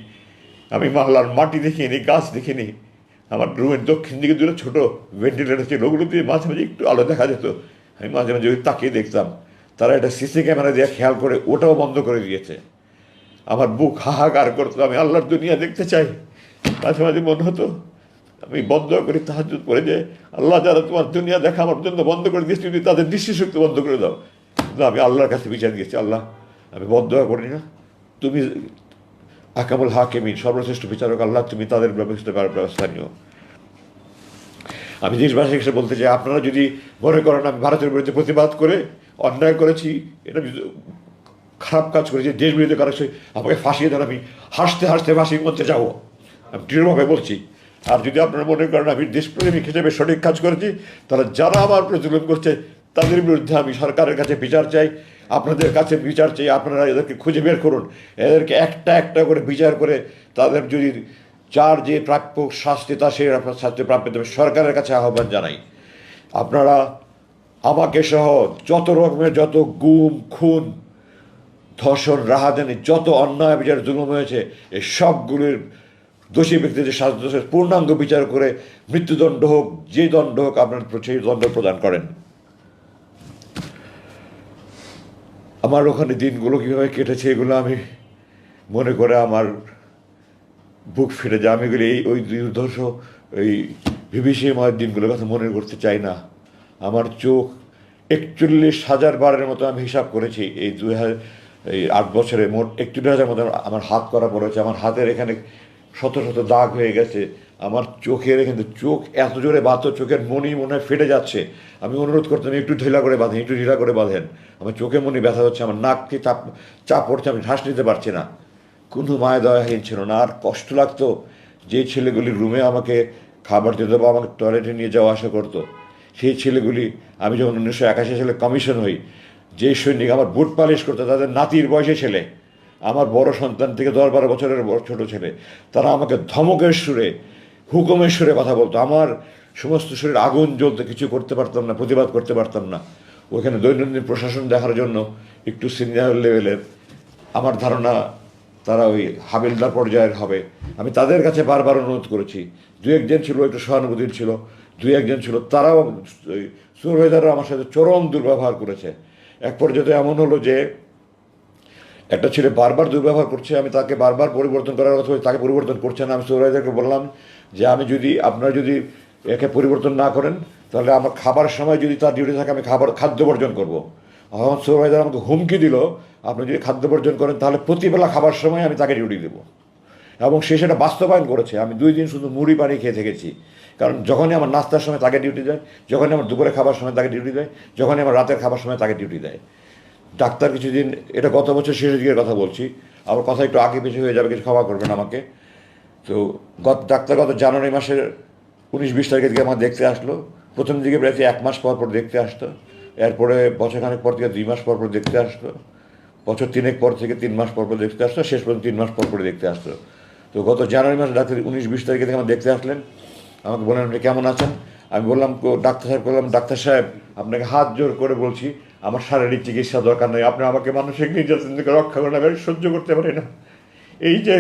আমি আল্লাহর মাটি দেখিনি, গাছ দেখিনি। আমার রুমের দক্ষিণ দিকে দুটো ছোটো ভেন্টিলেটার ছিল, ওগুলো দিয়ে মাঝে মাঝে একটু আলো দেখা যেত। আমি মাঝে মাঝে ওই তাকিয়ে দেখতাম। তারা এটা সিসি ক্যামেরা দিয়ে খেয়াল করে ওটাও বন্ধ করে দিয়েছে। আমার বুক হাহাকার করতো, আমি আল্লাহর দুনিয়া দেখতে চাই। মাঝে মাঝে মনে হতো আমি বন্ধ করি তাহাজ্জুদ পড়ে, যে আল্লাহ যারা তোমার দুনিয়া দেখা আমার জন্য বন্ধ করে দিয়েছি, তুমি তাদের দৃষ্টিশক্তি বন্ধ করে দাও। কিন্তু আমি আল্লাহর কাছে বিচার দিয়েছি, আল্লাহ আমি বন্ধ করি না, তুমি আকামুল হাকিমিন, সর্বশ্রেষ্ঠ বিচারক আল্লাহ, তুমি তাদের ব্যবস্থা নিও। আমি দেশবাসীর কাছে বলতে চাই, আপনারা যদি মনে করেন আমি ভারতের বিরুদ্ধে প্রতিবাদ করে অন্যায় করেছি, এটা খারাপ কাজ করেছি, দেশ বিরুদ্ধে করেছি, আমাকে ফাঁসিয়ে দেন, আমি হাসতে হাসতে ফাঁসির মধ্যে যাবো, আমি দৃঢ়ভাবে বলছি। আর যদি আপনারা মনে করেন আমি দেশপ্রেমিক হিসেবে সঠিক কাজ করেছি, তাহলে যারা আমার উপরে জুলুম করছে তাদের বিরুদ্ধে আমি সরকারের কাছে বিচার চাই, আপনাদের কাছে বিচার চাই। আপনারা এদেরকে খুঁজে বের করুন, এদেরকে একটা একটা করে বিচার করে তাদের যদি যার যে প্রাপ্য শাস্তি তা সেই শাস্তি প্রাপ্য দেবে, সরকারের কাছে আহ্বান জানাই। আপনারা আমাকে সহ যত রকমের, যত গুম খুন ধর্ষণ রাহাজানি, যত অন্যায় বিচার জুলুম হয়েছে, এই সবগুলির দোষী ব্যক্তিদের শাস্তি পূর্ণাঙ্গ বিচার করে মৃত্যুদণ্ড হোক, যে দণ্ড হোক, আপনার সেই দণ্ড প্রদান করেন। আমার ওখানে দিনগুলো কীভাবে কেটেছে এগুলো আমি মনে করে আমার বুক ফেটে যায়। আমি এগুলি ওই দুর্ধর্ষ ওই বিভীষিকাময় দিনগুলোর কথা মনে করতে চাই না। আমার চোখ 41,000 বারের মতো আমি হিসাব করেছি এই এই 8 বছরে মোট 41,000 মতো আমার হাত করা পড়েছে। আমার হাতের এখানে শত শত দাগ হয়ে গেছে। আমার চোখের এখানে চোখ এত জোরে বাঁধতো, চোখের মনি মনে হয় ফেটে যাচ্ছে। আমি অনুরোধ করতাম একটু ঢিলা করে বাঁধেন, একটু ঢিলা করে বাঁধেন। আমার চোখে মনি ব্যথা হচ্ছে, আমার নাককে চাপ চাপ পড়ছে, আমি শ্বাস নিতে পারছি না। কোনো মায়া দয়াহীন ছিল না। আর কষ্ট লাগতো যে ছেলেগুলি রুমে আমাকে খাবার দিত বা আমাকে টয়লেটে নিয়ে যাওয়া আসা করতো, সেই ছেলেগুলি, আমি যখন 1981 সালে কমিশন হই, যে সৈনিক আমার বুট পালিশ করতো তাদের নাতির বয়সে ছেলে, আমার বড় সন্তান থেকে 10-12 বছরের বড় ছোটো ছেলে, তারা আমাকে ধমকের সুরে, হুকুমের সুরে কথা বলতো। আমার সমস্ত শরীর আগুন জ্বলতে, কিছু করতে পারতাম না, প্রতিবাদ করতে পারতাম না। ওখানে দৈনন্দিন প্রশাসন দেখার জন্য একটু সিনিয়র লেভেলের, আমার ধারণা তারা ওই হাবিলদার পর্যায়ের হবে। আমি তাদের কাছে বারবার অনুরোধ করেছি। দু একজন ছিল একটু সহানুভূতির ছিল, দু একজন ছিল তারাও, ওই সুপারভাইজাররা আমার সাথে চরম দুর্ব্যবহার করেছে। এক পর্যায়ে এমন হলো যে একটা ছেলে বারবার দুর্ব্যবহার করছে, আমি তাকে বারবার পরিবর্তন করার কথা বলছি, তাকে পরিবর্তন করছে না। আমি সুপারভাইজারকে বললাম যে আমি যদি, আপনারা যদি একে পরিবর্তন না করেন তাহলে আমার খাবার সময় যদি তার ডিউটি থাকে আমি খাদ্য বর্জন করবো। আমার সুপারভাইজার আমাকে হুমকি দিল, আপনি যদি খাদ্য বর্জন করেন তাহলে প্রতিবেলা খাবার সময় আমি তাকে ডিউটি দেবো। এবং সে সেটা বাস্তবায়ন করেছে। আমি 2 দিন শুধু মুড়ি পানি খেয়ে থেকেছি, কারণ যখনই আমার নাস্তার সময় তাকে ডিউটি দেয়, যখনই আমার দুপুরে খাবার সময় তাকে ডিউটি দেয়, যখনই আমার রাতের খাবার সময় তাকে ডিউটি দেয়। ডাক্তার কিছুদিন, এটা গত বছর শেষের দিকের কথা বলছি, আমার কথা একটু আগে পিছু হয়ে যাবে, কিছু ক্ষমা করবেন আমাকে। তো ডাক্তার গত জানুয়ারি মাসের 19-20 তারিখের দিকে আমার দেখতে আসলো। প্রথম দিকে প্রায় 1 মাস পর পর দেখতে আসতো, এরপরে বছরখানেক পর থেকে 2 মাস পর পর দেখতে আসতো, বছর 3 পর থেকে 3 মাস পর পর দেখতে আসতো, শেষ পর্যন্ত 3 মাস পর পর দেখতে আসতো। তো গত জানুয়ারি মাসে ডাক্তার 19-20 তারিখে থেকে আমার দেখতে আসলেন। আমাকে বললেন আপনি কেমন আছেন। আমি বললাম ডাক্তার সাহেব, বললাম ডাক্তার সাহেব আপনাকে হাত জোর করে বলছি আমার শারীরিক চিকিৎসা দরকার নেই, আপনি আমাকে মানসিক নির্যাতন থেকে রক্ষা করেন, আমি সহ্য করতে পারি না। এই যে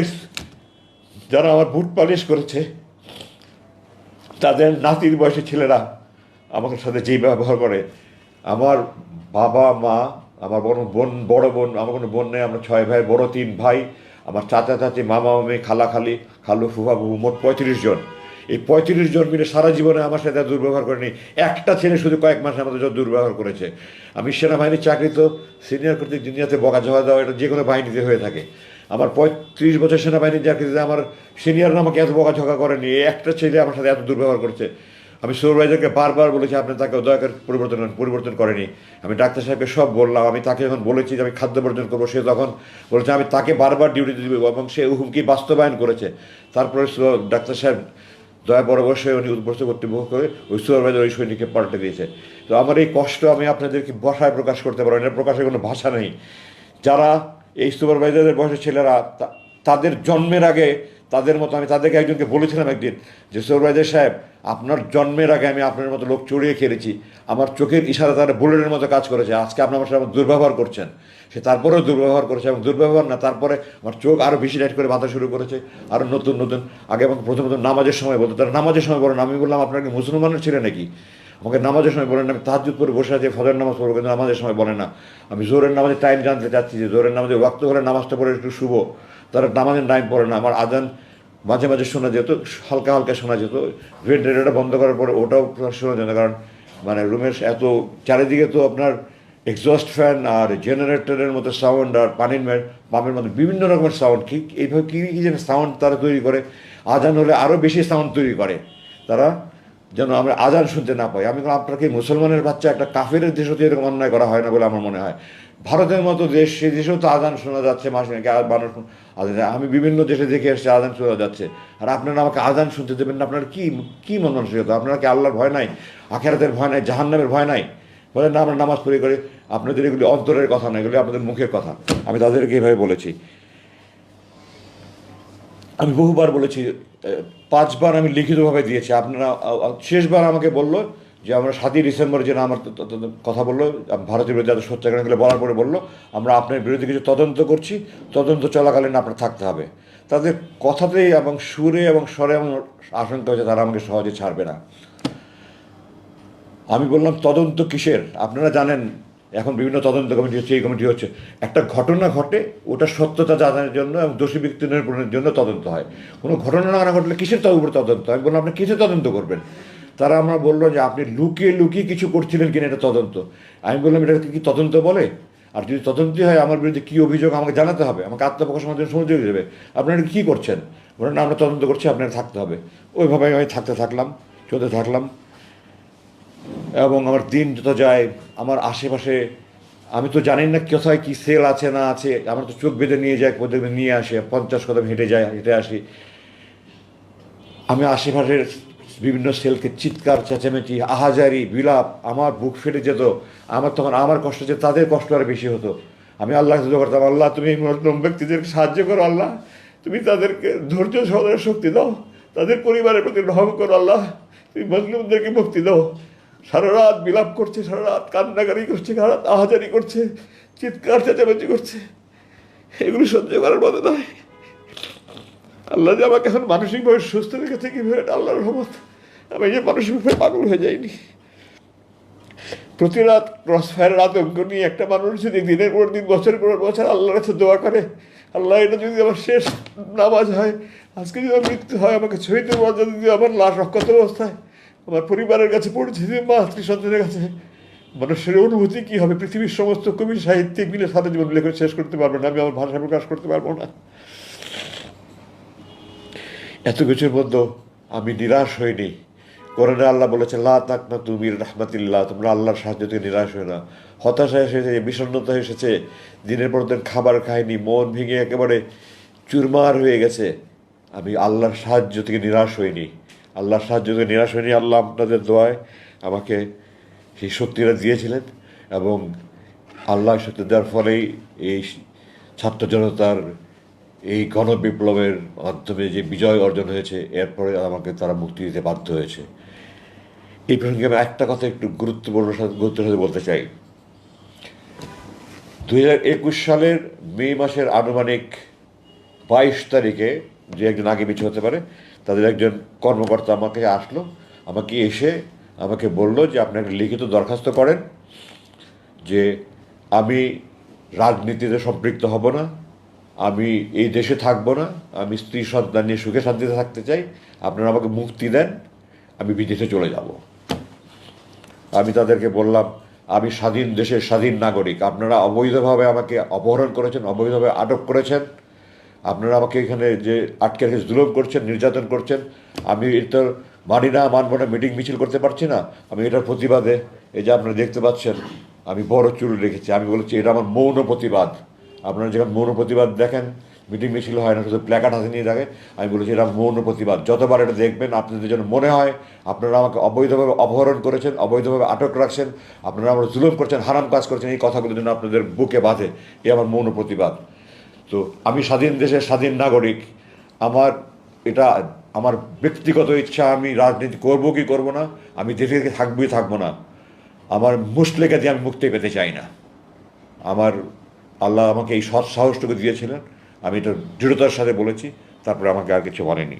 যারা আমার বুট পালিশ করেছে তাদের নাতির বয়সী ছেলেরা আমার সাথে যেই ব্যবহার করে, আমার বাবা মা, আমার বড় বোন, আমার কোনো বোন নেই, আমরা 6 ভাই, বড় 3 ভাই, আমার চাচা চাচি, মামা মামি, খালা খালি, খালু ফুফা ফুফু, মোট 35 জন। এই 35 জন মিলে সারা জীবনে আমার সাথে দুর্ব্যবহার করেনি। একটা ছেলে শুধু কয়েক মাসে আমাদের যত দুর্ব্যবহার করেছে। আমি সেনাবাহিনীর চাকরি, তো সিনিয়র কর্তৃক দুনিয়াতে বকাঝকা দেওয়া, এটা যে কোনো বাহিনীতে হয়ে থাকে। আমার 35 বছর সেনাবাহিনীর চাকরিতে আমার সিনিয়ররা আমাকে এত বকাঝকা করেনি, একটা ছেলে আমার সাথে এত দুর্ব্যবহার করছে। আমি সুপারভাইজারকে বারবার বলেছি আপনি তাকে দয়া করে পরিবর্তন করেনি। আমি ডাক্তার সাহেবকে সব বললাম। আমি তাকে যখন বলেছি যে আমি খাদ্য বর্জন করবো, সে তখন বলেছে আমি তাকে বারবার ডিউটি দিব, এবং সে হুমকি বাস্তবায়ন করেছে। তারপরে ডাক্তার সাহেব দয়া পরামর্শ উনি উদ্বস্ত কর্তৃপক্ষ করে ওই সুপারভাইজার ওই সৈনিককে পাল্টে দিয়েছে। তো আমার এই কষ্ট আমি আপনাদেরকে ভাষায় প্রকাশ করতে পারবো না, প্রকাশের কোনো ভাষা নেই। যারা এই সুপারভাইজারদের বয়সের ছেলেরা, তাদের জন্মের আগে তাদের মতো, আমি তাদেরকে একজনকে বলেছিলাম একদিন যে সুপারভাইজার সাহেব আপনার জন্মের আগে আমি আপনার মতো লোক চড়িয়ে খেলেছি, আমার চোখের ইশারা তারা বুলেটের মতো কাজ করেছে, আজকে আপনি আমার সাথে দুর্ব্যবহার করছেন। সে তারপরেও দুর্ব্যবহার করেছে, এবং দুর্ব্যবহার না, তারপরে আমার চোখ আরও বেশি লাইট করে বাঁধা শুরু করেছে, আরও নতুন নতুন। আগে আমাকে প্রথমত নামাজের সময় বলতো, তারা নামাজের সময় বলেন। আমি বললাম আপনার কি মুসলমানের ছেলে নাকি, আমাকে নামাজের সময় বলেন না। আমি তাহাজ্জুদ করে বসে আছি, ফজর নামাজ পড়বো, কিন্তু নামাজের সময় বলে না। আমি জোহরের নামাজের টাইম জানতে চাচ্ছি যে জোহরের নামাজের ওয়াক্ত হলে নামাজটা পড়ে একটু শুভ, তারা নামাজের টাইম পড়ে না। আমার আজান মাঝে মাঝে শোনা যেত, হালকা হালকা শোনা যেত, ভেন্টিলেটরটা বন্ধ করার পরে ওটাও শোনা যেত, কারণ মানে রুমের এত চারিদিকে তো আপনার এক্সস্ট ফ্যান আর জেনারেটরের মতো সাউন্ড, আর পানির পাম্পের মতো বিভিন্ন রকমের সাউন্ড। এইভাবে কী কী যেন সাউন্ড তারা তৈরি করে, আজান হলে আরও বেশি সাউন্ড তৈরি করে তারা, যেন আমরা আজান শুনতে না পাই। আমি আপনাকে মুসলমানের বাচ্চা, একটা কাফের দেশও তো এরকম অন্যায় করা হয় না বলে আমার মনে হয়। ভারতের মতো দেশ, সেই দেশেও তো আজান শোনা যাচ্ছে মাসে নাকি মানুষ আজান। আমি বিভিন্ন দেশে দেখে এসেছি আজান শোনা যাচ্ছে, আর আপনারা আমাকে আজান শুনতে দেবেন না? আপনার কি কি মন মানসিকতা? আপনারা কি আল্লাহর ভয় নাই, আখেরাতের ভয় নাই, জাহান্নামের ভয় নাই? বলেন না আমরা নামাজ পড়ি করে, আপনাদের এগুলি অন্তরের কথা না, এগুলি আপনাদের মুখের কথা। আমি তাদেরকে এইভাবে বলেছি। আমি বহুবার বলেছি, 5বার আমি লিখিতভাবে দিয়েছি। আপনারা, শেষবার আমাকে বললো যে আমরা 7ই ডিসেম্বর যেন আমার কথা বললো, ভারতের বিরুদ্ধে এত সত্যাগ্রহগুলো বলার পরে বললো আমরা আপনার বিরুদ্ধে কিছু তদন্ত করছি, তদন্ত চলাকালীন আপনার থাকতে হবে। তাদের কথাতেই এবং সুরে এবং স্বরে এমন আশঙ্কা হয়েছে তারা আমাকে সহজে ছাড়বে না। আমি বললাম তদন্ত কিসের? আপনারা জানেন এখন বিভিন্ন তদন্ত কমিটি হচ্ছে, এই কমিটি হচ্ছে। একটা ঘটনা ঘটে, ওটা সত্যতা জানার জন্য এবং দোষী ব্যক্তি নির্মূলের জন্য তদন্ত হয়। কোনো ঘটনা না ঘটলে কিসের উপরে তদন্ত হয়? বললাম আপনি কিসে তদন্ত করবেন? তারা আমরা বললো যে আপনি লুকিয়ে লুকিয়ে কিছু করছিলেন কিনা এটা তদন্ত। আমি বললাম এটাকে কি তদন্ত বলে? আর যদি তদন্তই হয় আমার বিরুদ্ধে কী অভিযোগ আমাকে জানাতে হবে, আমাকে আত্মপ্রকাশ আমাদের সুযোগ দেবে। আপনারা কী করছেন? বলেন না আমরা তদন্ত করছি, আপনার থাকতে হবে। ওইভাবে আমি চলতে থাকলাম। এবং আমার দিন যত যায়, আমার আশেপাশে আমি তো জানি না কোথায় কী সেল আছে না আছে, আমার তো চোখ বেঁধে নিয়ে যায়, প্রত্যেকদিন নিয়ে আসে, 50 কদম হেঁটে আসি। আমি আশেপাশের বিভিন্ন সেলকে চিৎকার চেঁচামেচি আহাজারি বিলাপ, আমার বুক ফেটে যেত। আমার তখন আমার কষ্ট যে তাদের কষ্ট আর বেশি হতো। আমি আল্লাহকে দোয়া করতাম, আল্লাহ তুমি এই মজলুম ব্যক্তিদেরকে সাহায্য করো, আল্লাহ তুমি তাদেরকে ধৈর্য সহকারে শক্তি দাও, তাদের পরিবারের প্রতি রহম করো, আল্লাহ তুমি মজলুমদেরকে মুক্তি দাও। সারা রাত বিলাপ করছে, সারা রাত কান্নাকারি করছে, সারা রাত আহাজারি করছে, চিৎকার চেঁচামেচি করছে। এগুলো সহ্য করার মতো নয়। আল্লাহ যে আমাকে এখন মানসিকভাবে সুস্থ রেখেছে কীভাবে, আল্লাহর রহমত। আমি যে মানসিকভাবে পাগল হয়ে যাইনি। প্রতি রাত ক্রসফায়ারের আতঙ্ক নিয়ে একটা মানুষ যদি দিনের পর দিন বছরের পর বছর আল্লাহর কাছে দোয়া করে, আল্লাহ এটা যদি আমার শেষ নামাজ হয়, আজকে যদি আমার মৃত্যু হয়, আমাকে ছবিতে মর্যাদা যদি আমার লাশ রক্ষত অবস্থায় আমার পরিবারের কাছে পড়েছে, মাতৃ সন্তানের কাছে, মানুষের অনুভূতি কী হবে? পৃথিবীর সমস্ত কবি সাহিত্যিক মিলে সারা জীবন লেখা শেষ করতে পারবে না, আমি আমার ভাষা প্রকাশ করতে পারবো না। এত কিছুর মধ্যে আমি নিরাশ হইনি। কোরআনে আল্লাহ বলেছে লা তাকনাতু মির রাহমাতিল্লাহ, তোমরা আল্লাহর সাহায্য থেকে নিরাশ হয় না। হতাশা এসেছে, বিষণ্ণতা এসেছে, দিনের পর দিন খাবার খায়নি, মন ভেঙে একেবারে চুরমার হয়ে গেছে, আমি আল্লাহর সাহায্য থেকে নিরাশ হইনি। আল্লাহর সাহায্য থেকে নিরাশ হইনি। আল্লাহ আপনাদের দোয়ায় আমাকে সেই শক্তিটা দিয়েছিলেন এবং আল্লাহ শক্তি দেওয়ার ফলেই এই ছাত্র জনতার এই গণবিপ্লবের মাধ্যমে যে বিজয় অর্জন হয়েছে, এরপরে আমাকে তারা মুক্তি দিতে বাধ্য হয়েছে। এই প্রসঙ্গে আমি একটা কথা একটু গুরুত্বের সাথে বলতে চাই। 2021 সালের মে মাসের আনুমানিক 22 তারিখে, যে একজন আগে পিছু হতে পারে, তাদের একজন কর্মকর্তা আমাকে এসে আমাকে বলল যে আপনি একটা লিখিত দরখাস্ত করেন যে আমি রাজনীতিতে সম্পৃক্ত হব না, আমি এই দেশে থাকবো না, আমি স্ত্রী সন্তান নিয়ে সুখে শান্তিতে থাকতে চাই, আপনারা আমাকে মুক্তি দেন, আমি বিদেশে চলে যাব। আমি তাদেরকে বললাম আমি স্বাধীন দেশের স্বাধীন নাগরিক, আপনারা অবৈধভাবে আমাকে অপহরণ করেছেন, অবৈধভাবে আটক করেছেন, আপনারা আমাকে এখানে যে আটকে রেখে জুলুম করছেন, নির্যাতন করছেন, আমি এটা মানি না, মানব না, মিটিং মিছিল করতে পারছি না। আমি এটার প্রতিবাদে, এই যে আপনারা দেখতে পাচ্ছেন আমি বড় চুল রেখেছি, আমি বলেছি এটা আমার মৌন প্রতিবাদ। আপনারা যখন মৌন প্রতিবাদ দেখেন, মিটিং মিছিল হয় না, শুধু প্ল্যাকার্ড হাতে নিয়ে থাকে, আমি বলেছি এটা মৌন প্রতিবাদ। যতবার এটা দেখবেন আপনাদের যেন মনে হয় আপনারা আমাকে অবৈধভাবে অপহরণ করেছেন, অবৈধভাবে আটক রাখছেন, আপনারা আমার জুলুম করছেন, হারাম কাজ করছেন, এই কথাগুলো যেন আপনাদের বুকে বাঁধে, এ আমার মৌন প্রতিবাদ। তো আমি স্বাধীন দেশের স্বাধীন নাগরিক, এটা আমার ব্যক্তিগত ইচ্ছা, আমি রাজনীতি করব কি করব না, আমি দেশে থাকবো না, আমার মুসলেকা দিয়ে আমি মুক্তি পেতে চাই না। আল্লাহ আমাকে এই সৎ সাহসটুকু দিয়েছিলেন, আমি এটা দৃঢ়তার সাথে বলেছি, তারপরে আমাকে আর কিছু বলেনি।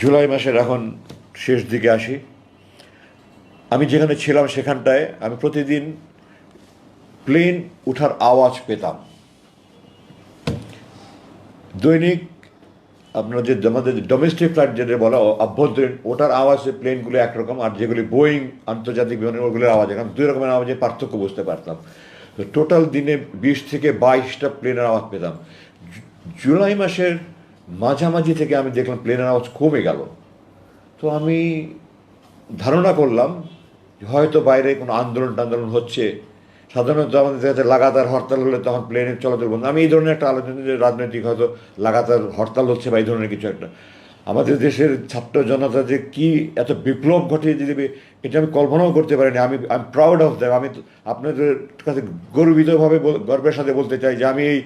জুলাই মাসের এখন শেষ দিকে আসি। আমি যেখানে ছিলাম সেখানটায় আমি প্রতিদিন প্লেন ওঠার আওয়াজ পেতাম। দৈনিক আপনার যে আমাদের ডোমেস্টিক ফ্লাইট যেটা বলা অভ্যন্তরীণ, ওটার আওয়াজে প্লেনগুলো একরকম, আর যেগুলি বোয়িং আন্তর্জাতিক বিমান ওগুলোর আওয়াজ এখন দুই রকমের আওয়াজে পার্থক্য বুঝতে পারতাম। তো টোটাল দিনে 20 থেকে 22টা প্লেনের আওয়াজ পেতাম। জুলাই মাসের মাঝামাঝি থেকে আমি দেখলাম প্লেনের আওয়াজ কমে গেল। তো আমি ধারণা করলাম হয়তো বাইরে কোনো আন্দোলন হচ্ছে। সাধারণত আমাদের কাছে লাগাতার হরতাল হলে তখন প্লেনের চলাচল বন্ধ। আমি এই ধরনের একটা আলোচনা যে রাজনৈতিক হয়তো লাগাতার হরতাল হচ্ছে বা এই ধরনের কিছু একটা। আমাদের দেশের ছাত্র জনতা যে কী এত বিপ্লব ঘটিয়ে দিবে এটা আমি কল্পনাও করতে পারিনি। আমি প্রাউড অফ দ্যাম। আমি আপনাদের কাছে গর্বের সাথে বলতে চাই যে আমি এই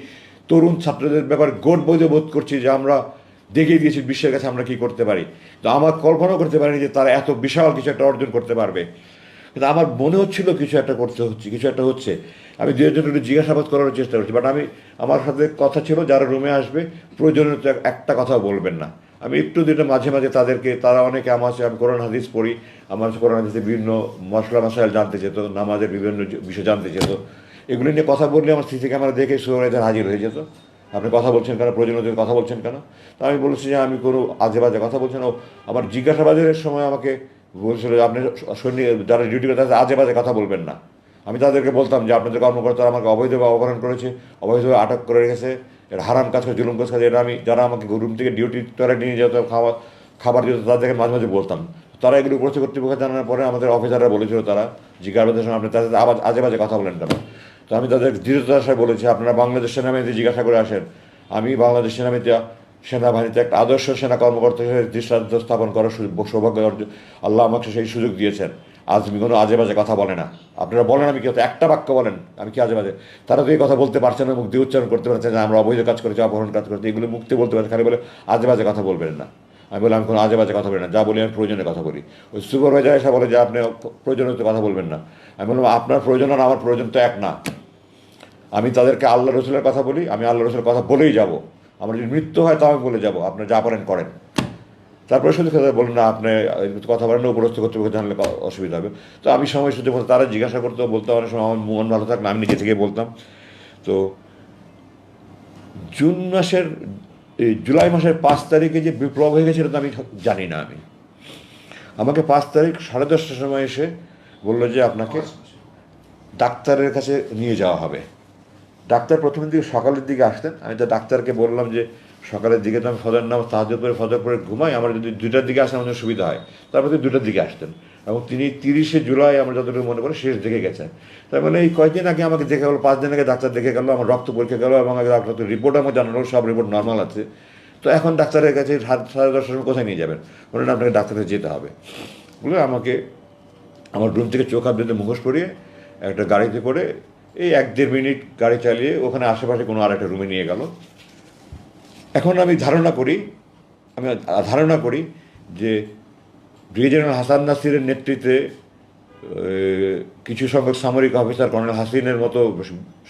তরুণ ছাত্রদের ব্যাপারে গর্ববোধ বোধ করছি যে আমরা দেখিয়ে দিয়েছি বিশ্বের কাছে আমরা কী করতে পারি। তো আমার কল্পনাও করতে পারিনি যে তারা এত বিশাল কিছু একটা অর্জন করতে পারবে। কিন্তু আমার মনে হচ্ছিল কিছু একটা হচ্ছে। আমি দু একজন একটু জিজ্ঞাসাবাদ করার চেষ্টা করছি, বাট আমার সাথে কথা ছিল যারা রুমে আসবে প্রয়োজনীয় একটা কথা বলবেন না। আমি একটু দিনে মাঝে মাঝে তাদেরকে, তারা অনেকে আমার কাছে, আমি কোরআন হাদিস পড়ি, আমার কাছে কোরআন হাদিসে বিভিন্ন মশলা মশাইল জানতে চেত, নামাজের বিভিন্ন বিষয় জানতে চেত। এগুলি নিয়ে কথা বললে আমার সিসি ক্যামেরা দেখে সুপারভাইজার হাজির হয়ে যেত। আপনি কথা বলছেন কেন, প্রয়োজনীয় কথা বলছেন কেন? তো আমি বলেছি যে আমি কোনো আজে বাজে কথা বলছেন। ও আমার জিজ্ঞাসাবাদের সময় আমাকে বলছিল যে আপনি সৈনিক যারা ডিউটি করে তাদের আজে বাজে কথা বলবেন না। আমি তাদেরকে বলতাম যে আপনাদের কর্মকর্তারা আমাকে অবৈধভাবে অপহরণ করেছে, অবৈধভাবে আটক করে রেখেছে, এটা হারাম কাজ করে, জুলুম কাজ করে। এটা আমি, যারা আমাকে রুম থেকে ডিউটি করে নিয়ে যেত, খাবার দিত, তাদেরকে মাঝে মাঝে বলতাম। তারা এগুলো করেছে। কর্তৃপক্ষ জানানোর পরে আমাদের অফিসাররা বলেছিল, তারা জিজ্ঞাসাবাদের সময় আপনি তাদের আবার আজে বাজে কথা বলেন কেন? তো আমি তাদের দৃঢ়তার সাথে বলেছি, আপনারা বাংলাদেশ সেনাবাহিনীতে জিজ্ঞাসা করে আসেন। আমি বাংলাদেশ সেনাবাহিনীতে একটা আদর্শ সেনা কর্মকর্তা হিসেবে দৃষ্টান্ত স্থাপন করার সৌভাগ্য অর্জন আল্লাহ আমাকে সেই সুযোগ দিয়েছেন। আজমি কোনো আজে বাজে কথা বলে না। আপনারা বলেন আমি কি হতো, একটা বাক্য বলেন আমি কি আজে বাজে? তারা তো এই কথা বলতে পারছে না, মুখ দিয়ে উচ্চারণ করতে পারছে না, আমরা অবৈধ কাজ করেছি, অপহরণ কাজ করেছি, এগুলো মুক্তি বলতে পারছে, খালি বলে আজে বাজে কথা বলবেন না। আমি বললাম আমি কোনো আজে বাজে কথা বলি না, যা বলি আমি প্রয়োজনের কথা বলি। ওই সুপারভাইজার এসে বলে যে আপনি প্রয়োজনীয় কথা বলবেন না। আমি বললাম আপনার প্রয়োজন আর আমার প্রয়োজন তো এক না। আমি তাদেরকে আল্লাহ রসুলের কথা বলি, আমি আল্লাহ রসুলের কথা বলেই যাব। আমার যদি মৃত্যু হয় তাও আমি বলে যাব, আপনার যা পারেন করেন। তারপরে শুধু কথা বলেন না, আপনি কথা বলেন না, উপরস্থ কর্তৃপক্ষ জানলে অসুবিধা হবে। তো আমি সময় সুযোগ মতো তারা জিজ্ঞাসা করতো, বলতে অনেক সময় আমার মন ভালো থাকলে আমি নিজে থেকে বলতাম। তো জুলাই মাসের 5 তারিখে যে বিপ্লব হয়ে গেছে, এটা তো আমি জানি না। আমাকে 5 তারিখ 10:30টার সময় এসে বললো যে আপনাকে ডাক্তারের কাছে নিয়ে যাওয়া হবে। ডাক্তার প্রথমের দিকে সকালের দিকে আসতেন। আমি তো ডাক্তারকে বললাম যে সকালের দিকে তো আমি ফজর নামাজ তাহাজ্জুদ করে ফজর করে ঘুমাই, আমার যদি 2টার দিকে আসেন আমাদের সুবিধা হয়। তারপর তিনি 2টার দিকে আসতেন, এবং তিনি 30শে জুলাই আমরা যতটুকু মনে করি শেষ দেখে গেছেন। তার মানে এই কয়েকদিন আগে আমাকে দেখে গেলো, 5 দিন আগে ডাক্তার দেখে গেলো, আমার রক্ত পরীক্ষা গেলো, এবং ডাক্তার রিপোর্ট আমাকে জানালো সব রিপোর্ট নর্মাল আছে। তো এখন ডাক্তারের কাছে 10:30টার সময় কোথায় নিয়ে যাবেন? বলেন আপনাকে ডাক্তারের যেতে হবে। বলে আমাকে আমার রুম থেকে চোখ হাত বেঁধে মুখোশ পরিয়ে একটা গাড়িতে করে এই 1-1.5 মিনিট গাড়ি চালিয়ে ওখানে আশেপাশে কোনো আর একটা রুমে নিয়ে গেল। এখন আমি ধারণা করি যে ব্রিগেডিয়ার হাসান নাসিরের নেতৃত্বে কিছু সংখ্যক সামরিক অফিসার, কর্নেল হাসিনের মতো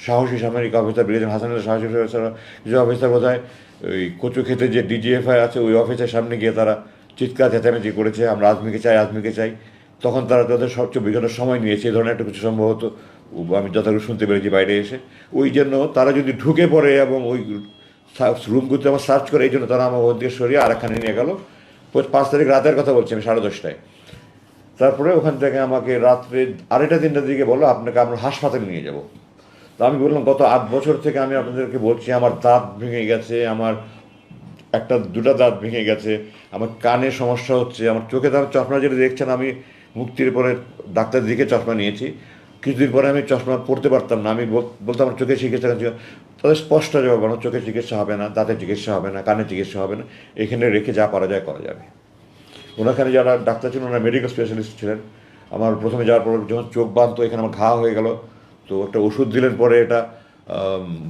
সাহসী সামরিক অফিসার, ব্রিগেডিয়ার হাসানের সাহসী অফিসার, কিছু অফিসার বোধহয় ওই কচু ক্ষেতে যে ডিজিএফআই আছে ওই অফিসের সামনে গিয়ে তারা চিৎকার চেঁচামেচি করেছে, আমরা আজমিকে চাই, আজমিকে চাই। তখন তারা তাদের সবচেয়ে বিভিন্ন সময় নিয়েছে, এই ধরনের একটা কিছু সম্ভবত আমি যতটুকু শুনতে পেরেছি বাইরে এসে। ওই জন্য তারা যদি ঢুকে পড়ে এবং ওই রুমগুলোতে আমার সার্চ করে, এই জন্য তারা আমার ওদিকে সরিয়ে আরেকখানে নিয়ে গেল। 5 তারিখ রাতের কথা বলছি আমি, 10:30টায়। তারপরে ওখান থেকে আমাকে রাত্রে 2:30-3টার দিকে বললো আপনাকে আমরা হাসপাতালে নিয়ে যাব। তো আমি বললাম গত 8 বছর থেকে আমি আপনাদেরকে বলছি আমার দাঁত ভেঙে গেছে, আমার 1-2টা দাঁত ভেঙে গেছে, আমার কানে সমস্যা হচ্ছে, আমার চোখে দাঁত, চশমা যেটা দেখছেন আমি মুক্তির পরে ডাক্তার দিকে চশমা নিয়েছি, কিছুদিন পরে আমি চশমা পড়তে পারতাম না। আমি বলতাম আমার চোখের চিকিৎসা, তাদের স্পষ্ট জবাব, আমার চোখের চিকিৎসা হবে না, দাঁতের চিকিৎসা হবে না, কানের চিকিৎসা হবে না, এখানে রেখে যা করা যায় করা যাবে। ওনাখানে যারা ডাক্তার ছিলেন ওনারা মেডিকেল স্পেশালিস্ট ছিলেন। আমার প্রথমে যাওয়ার পর যখন চোখ বাঁধতো এখানে আমার ঘা হয়ে গেল, তো একটা ওষুধ দিলেন, পরে এটা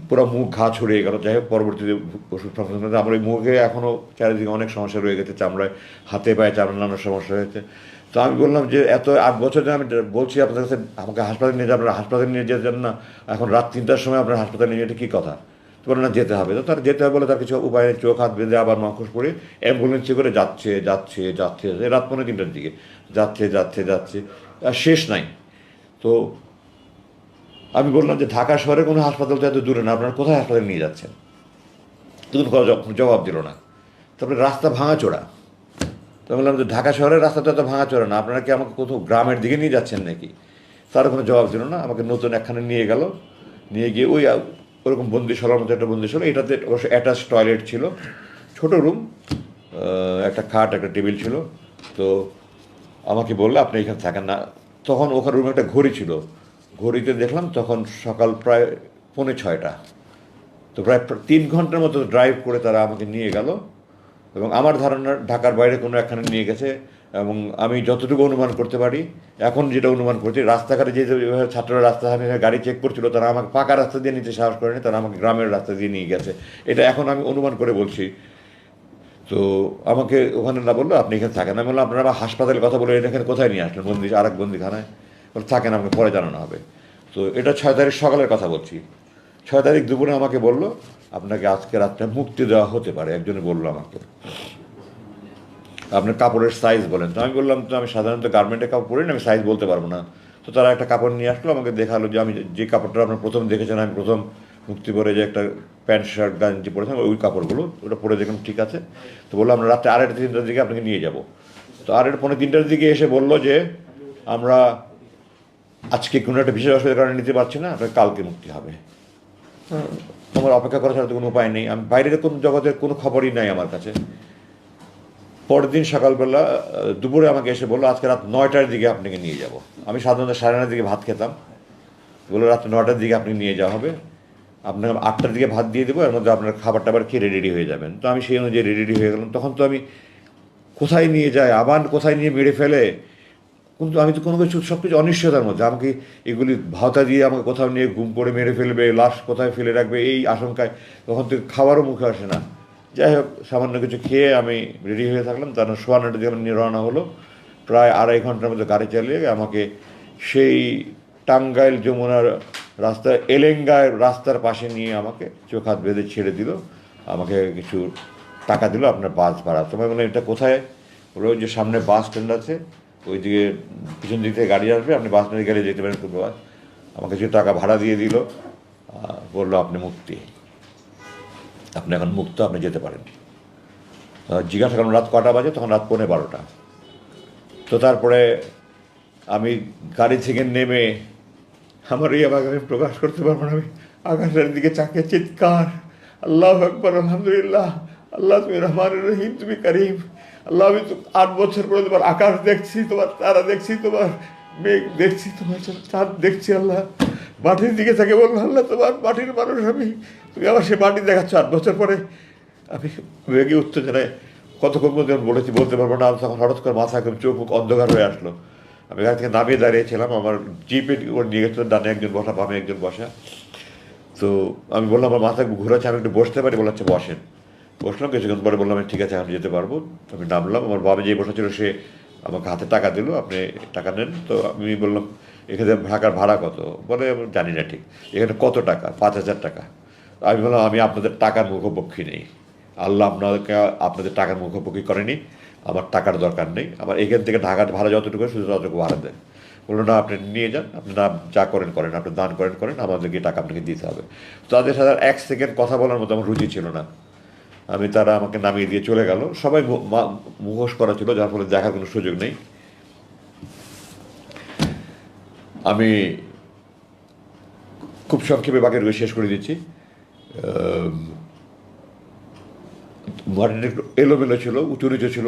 পুরো মুখ ঘা ছড়িয়ে গেল। যাই হোক পরবর্তীতে ওষুধ আমার ওই মুখে এখনও চারিদিকে অনেক সমস্যা রয়ে গেছে, চামড়ায়, হাতে পায়ে চামড়া নানান সমস্যা হয়েছে। তো আমি বললাম যে এত 8 বছর ধরে আমি বলছি আপনাদের কাছে আমাকে হাসপাতালে নিয়ে যান, আপনারা হাসপাতালে নিয়ে যেতেন না, এখন রাত 3টার সময় আপনার হাসপাতালে নিয়ে যেতে কী কথা? তো বলে না যেতে হবে। তো তার যেতে হবে বলে তার কিছু উপায় নেই, চোখ হাত বেঁধে আবার মুখোশ পরে অ্যাম্বুলেন্সে করে যাচ্ছে রাত 3টার দিকে যাচ্ছে আর শেষ নাই। তো আমি বললাম যে ঢাকা শহরে কোনো হাসপাতাল তো এত দূরে না, আপনারা কোথায় হাসপাতালে নিয়ে যাচ্ছেন? তখন কোনো জবাব দিল না। তারপরে রাস্তা ভাঙাচোরা। তো বললাম যে ঢাকা শহরের রাস্তা তো এত ভাঙাচোরা না, আপনারা কি আমাকে কোথাও গ্রামের দিকে নিয়ে যাচ্ছেন নাকি? তারও কোনো জবাব দিল না। আমাকে নতুন একখানে নিয়ে গেল, নিয়ে গিয়ে ওই ওরকম বন্দিশালার মতো একটা বন্দিশালা, এটাতে অবশ্য অ্যাটাচ টয়লেট ছিল, ছোট রুম, একটা খাট, একটা টেবিল ছিল। তো আমাকে বললো আপনি এখানে থাকেন না। তখন ওখানে রুমে একটা ঘড়ি ছিল, ঘড়িতে দেখলাম তখন সকাল প্রায় 5:45। তো প্রায় 3 ঘন্টার মতো ড্রাইভ করে তারা আমাকে নিয়ে গেল, এবং আমার ধারণা ঢাকার বাইরে কোনো একখানে নিয়ে গেছে। এবং আমি যতটুকু অনুমান করতে পারি, এখন যেটা অনুমান করছি, রাস্তাঘাটে যে ছাত্ররা রাস্তাঘাটে গাড়ি চেক করছিল, তারা আমাকে পাকা রাস্তা দিয়ে নিতে সাহস করেনি, তারা আমাকে গ্রামের রাস্তা দিয়ে নিয়ে গেছে। এটা এখন আমি অনুমান করে বলছি। তো আমাকে ওখানে না বললো আপনি এখানে থাকেন। আমি বললাম আপনারা আমার হাসপাতালের কথা বলে এখানে কোথায় নিয়ে আসলেন? আরেক বন্দিখানায়। বলে থাকেন, আমাকে পরে জানানো হবে। তো এটা 6 তারিখ সকালের কথা বলছি। 6 তারিখ দুপুরে আমাকে বললো আপনাকে আজকে রাতটা মুক্তি দেওয়া হতে পারে, একজনে বললো আমাকে। আপনার কাপড়ের সাইজ বলেন। তো আমি বললাম, তো আমি সাধারণত গার্মেন্টের কাপড় পরি না, আমি সাইজ বলতে পারবো না। তো তারা একটা কাপড় নিয়ে আসলো, আমাকে দেখালো যে আমি যে কাপড়টা আপনার প্রথম দেখেছেন, আমি প্রথম মুক্তি পরে যে একটা প্যান্ট শার্ট গাঞ্জি পরেছিলাম, ওই কাপড়গুলো ওটা পরে দেখলাম ঠিক আছে। তো বললো আমরা রাত্রে 2:30-3টার দিকে আপনাকে নিয়ে যাব। তো 2:30-3টার দিকে এসে বললো যে আমরা আজকে কোনো একটা বিশেষ অসুবিধার কারণে নিতে পারছি না, আপনার কালকে মুক্তি হবে। আমার অপেক্ষা করা ছাড়া তো কোনো উপায় নেই, আমি বাইরের কোনো জগতের কোনো খবরই নাই আমার কাছে। পরের দিন সকালবেলা দুপুরে আমাকে এসে বললো আজকে রাত 9টার দিকে আপনাকে নিয়ে যাব। আমি সাধারণত 9:30 দিকে ভাত খেতাম, বললো রাত 9টার দিকে আপনি নিয়ে যাওয়া হবে, আপনাকে 8টার দিকে ভাত দিয়ে দেবো, এর মধ্যে আপনার খাবার টাবার খেয়ে রেডি হয়ে যাবেন। তো আমি সেই অনুযায়ী রেডি হয়ে গেলাম। তখন তো আমি কোথায় নিয়ে যায়, আবার কোথায় নিয়ে মেরে ফেলে, কিন্তু আমি তো কোনো কিছু সব কিছু অনিশ্চয়তার মধ্যে। আমাকে এগুলি ভাওতা দিয়ে আমাকে কোথাও নিয়ে গুম করে মেরে ফেলবে, লাশ কোথায় ফেলে রাখবে, এই আশঙ্কায় তখন তো খাবারও মুখে আসে না। যাই হোক, সামান্য কিছু খেয়ে আমি রেডি হয়ে থাকলাম। তার 9:15 দিকে আমার নিয়ে রওনা হলো। প্রায় 2.5 ঘন্টার মধ্যে গাড়ি চালিয়ে আমাকে সেই টাঙ্গাইল যমুনার রাস্তা এলেঙ্গায় রাস্তার পাশে নিয়ে আমাকে চোখ হাত বেঁধে ছেড়ে দিল। আমাকে কিছু টাকা দিল আপনার বাস ভাড়া। তোমায় বললাম এটা কোথায়? বলে ওই যে সামনে বাস স্ট্যান্ড আছে, ওই দিকে পিছন দিক থেকে গাড়ি আসবে, আপনি বাস স্ট্যান্ডে গেলে যেতে পারেন। খুব আমাকে কিছু টাকা ভাড়া দিয়ে দিল, বললো আপনি মুক্তি, আপনি এখন মুক্ত, আপনি যেতে পারেন। জিজ্ঞাসা করলাম রাত কটা বাজে? তখন রাত 12:15। তো তারপরে আমি গাড়ি থেকে নেমে আমার এই আমাকে আমি প্রকাশ করতে পারবো না, আমি আকাশের দিকে চাকে চিৎকার, আল্লাহ আকবর, আলহামদুলিল্লাহ, আল্লাহ তুমি রহমান রহিম, তুমি করিম, আল্লাহ আমি তো 8 বছর পরে তোমার আকাশ দেখছি, তোমার তারা দেখছি, তোমার মেঘ দেখছি, তোমার চাঁদ দেখছি, আল্লাহ মাটির দিকে থাকে বললো আল্লাহ তোমার মাটির মানুষ আমি, তুমি আবার সে মাটি দেখাচ্ছ 8 বছর পরে। আমি বেগে উত্তেজনায় কতক্ষণ মধ্যে বলেছি বলতে পারবো না। তখন হঠাৎ করে মাথা একদম চোখ মুখ অন্ধকার হয়ে আসলো। আমি গাড়ি থেকে নামিয়ে দাঁড়িয়েছিলাম, আমার জিপে ওর নিয়ে গেছিলো, ডানে একজন বসা, বামে একজন বসা। তো আমি বললাম আমার মাথা ঘুরাচ্ছে, আমি একটু বসতে পারি? বলাচ্ছে বসেন। বসলাম, কিছুক্ষণ পরে বললাম ঠিক আছে আমি যেতে পারবো। আমি নামলাম, আমার বামে যে বসা ছিল সে আমাকে হাতে টাকা দিল, আপনি টাকা নেন। তো আমি বললাম এখানে ঢাকার ভাড়া কত? বলে আমি জানি না ঠিক। এখানে কত টাকা? 5,000 টাকা। আমি বললাম আমি আপনাদের টাকার মুখোপক্ষী নেই, আল্লাহ আপনাদেরকে আপনাদের টাকার মুখোপক্ষী করেনি, আমার টাকার দরকার নেই, আমার এখান থেকে ঢাকার ভাড়া যতটুকু শুধু ততটুকু ভাড়া দেন। বললো না আপনি নিয়ে যান, আপনি না যা করেন করেন, আপনি দান করেন, আমাদেরকে টাকা আপনাকে দিতে হবে। তো তাদের সাথে 1 সেকেন্ড কথা বলার মতো আমার রুচি ছিল না। তারা আমাকে নামিয়ে দিয়ে চলে গেল। সবাই মুখোশ করা ছিল, যার ফলে দেখার কোনো সুযোগ নেই। আমি খুব সংক্ষেপে বাকি রয়ে শেষ করে দিচ্ছি। মাটিটা একটু এলোমেলো ছিল, উঁচু নিচু ছিল,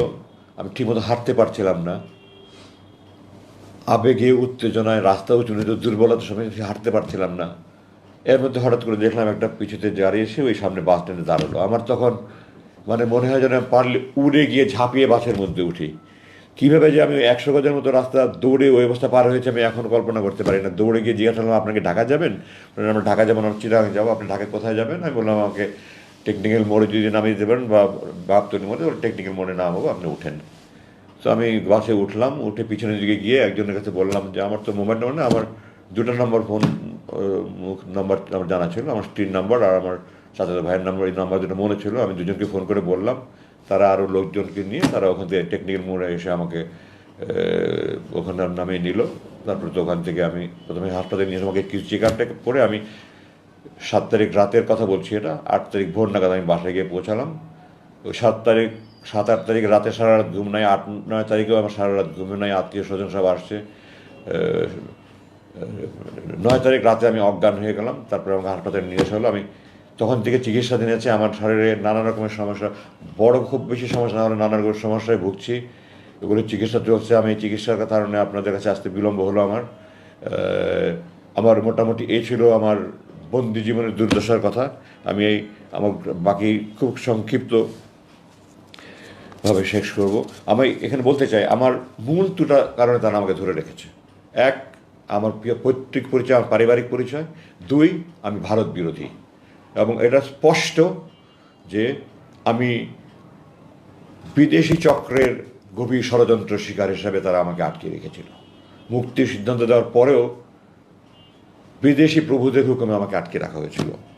আমি ঠিকমতো হাঁটতে পারছিলাম না। আবেগে উত্তেজনায় রাস্তা উঁচু নিচু, দুর্বলতার সময় হাঁটতে পারছিলাম না। এর মধ্যে হঠাৎ করে দেখলাম একটা পিছুতে দাঁড়িয়ে এসে ওই সামনে বাস স্ট্যান্ডে দাঁড়ালো। আমার তখন মনে হয় যেন পারলে উড়ে গিয়ে ঝাঁপিয়ে বাসের মধ্যে উঠি। কীভাবে যে আমি 100 গজের মতো রাস্তা দৌড়ে ওই অবস্থা পার হয়েছে আমি এখন কল্পনা করতে পারি না। দৌড়ে গিয়ে জিজ্ঞাসা করলাম আপনাকে ঢাকা যাবেন? আমরা ঢাকা যাবো না, চিরাং যাবো। আপনি ঢাকায় কোথায় যাবেন? আমি বললাম আমাকে টেকনিক্যাল মোড়ে যদি নামিয়ে দিতে পারেন বা বাপতলি মোড়ে, টেকনিক্যাল মোড়ে নামাবো, আপনি উঠেন। তো আমি বাসে উঠলাম, উঠে পিছনের দিকে গিয়ে একজনের কাছে বললাম যে আমার তো মোবাইল নম্বর না, আমার 2টা নম্বর ফোন নাম্বার আমার জানা ছিল, আমার স্ত্রীর নাম্বার আর আমার চাচাতো ভাইয়ের নাম্বার, এই নাম্বার দুটো মনে ছিল। আমি দুজনকে ফোন করে বললাম, তারা আরও লোকজনকে নিয়ে তারা ওখান থেকে টেকনিক্যাল মোড়ে এসে আমাকে ওখানে নামিয়ে নিল। তারপরে তো ওখান থেকে আমি প্রথমে হাসপাতালে নিয়ে আমাকে কিছু চেক আপটা করে আমি 7 তারিখ রাতের কথা বলছি, এটা 8 তারিখ ভোর নাগাদ আমি বাসায় গিয়ে পৌঁছালাম। ওই 7-8 তারিখ রাতে সারা রাত ঘুম নাই, 8-9 তারিখেও আমার সারা রাত ঘুমে নাই, আত্মীয় স্বজন সব আসছে। 9 তারিখ রাতে আমি অজ্ঞান হয়ে গেলাম। তারপরে আমাকে হাসপাতালে নিয়ে আসা হলো। আমি তখন থেকে চিকিৎসাধীন আছে। আমার শরীরে নানা রকমের সমস্যা, বড় খুব বেশি সমস্যা না হলে নানা রকমের সমস্যায় ভুগছি, এগুলো চিকিৎসা চলছে। আমি এই চিকিৎসার কারণে আপনাদের কাছে আসতে বিলম্ব হলো আমার। আমার মোটামুটি এই ছিল আমার বন্দি জীবনের দুর্দশার কথা। আমি আমার বাকি খুব সংক্ষিপ্তভাবে শেষ করব। আমি এখানে বলতে চাই আমার মূল 2টা কারণে তারা আমাকে ধরে রেখেছে। 1, আমার পৈতৃক পরিচয়, আমার পারিবারিক পরিচয়। 2, আমি ভারত বিরোধী। এবং এটা স্পষ্ট যে আমি বিদেশি চক্রের গভীর ষড়যন্ত্র শিকার হিসাবে তারা আমাকে আটকে রেখেছিল। মুক্তির সিদ্ধান্ত দেওয়ার পরেও বিদেশি প্রভুদের হুকুমে আমাকে আটকে রাখা হয়েছিল।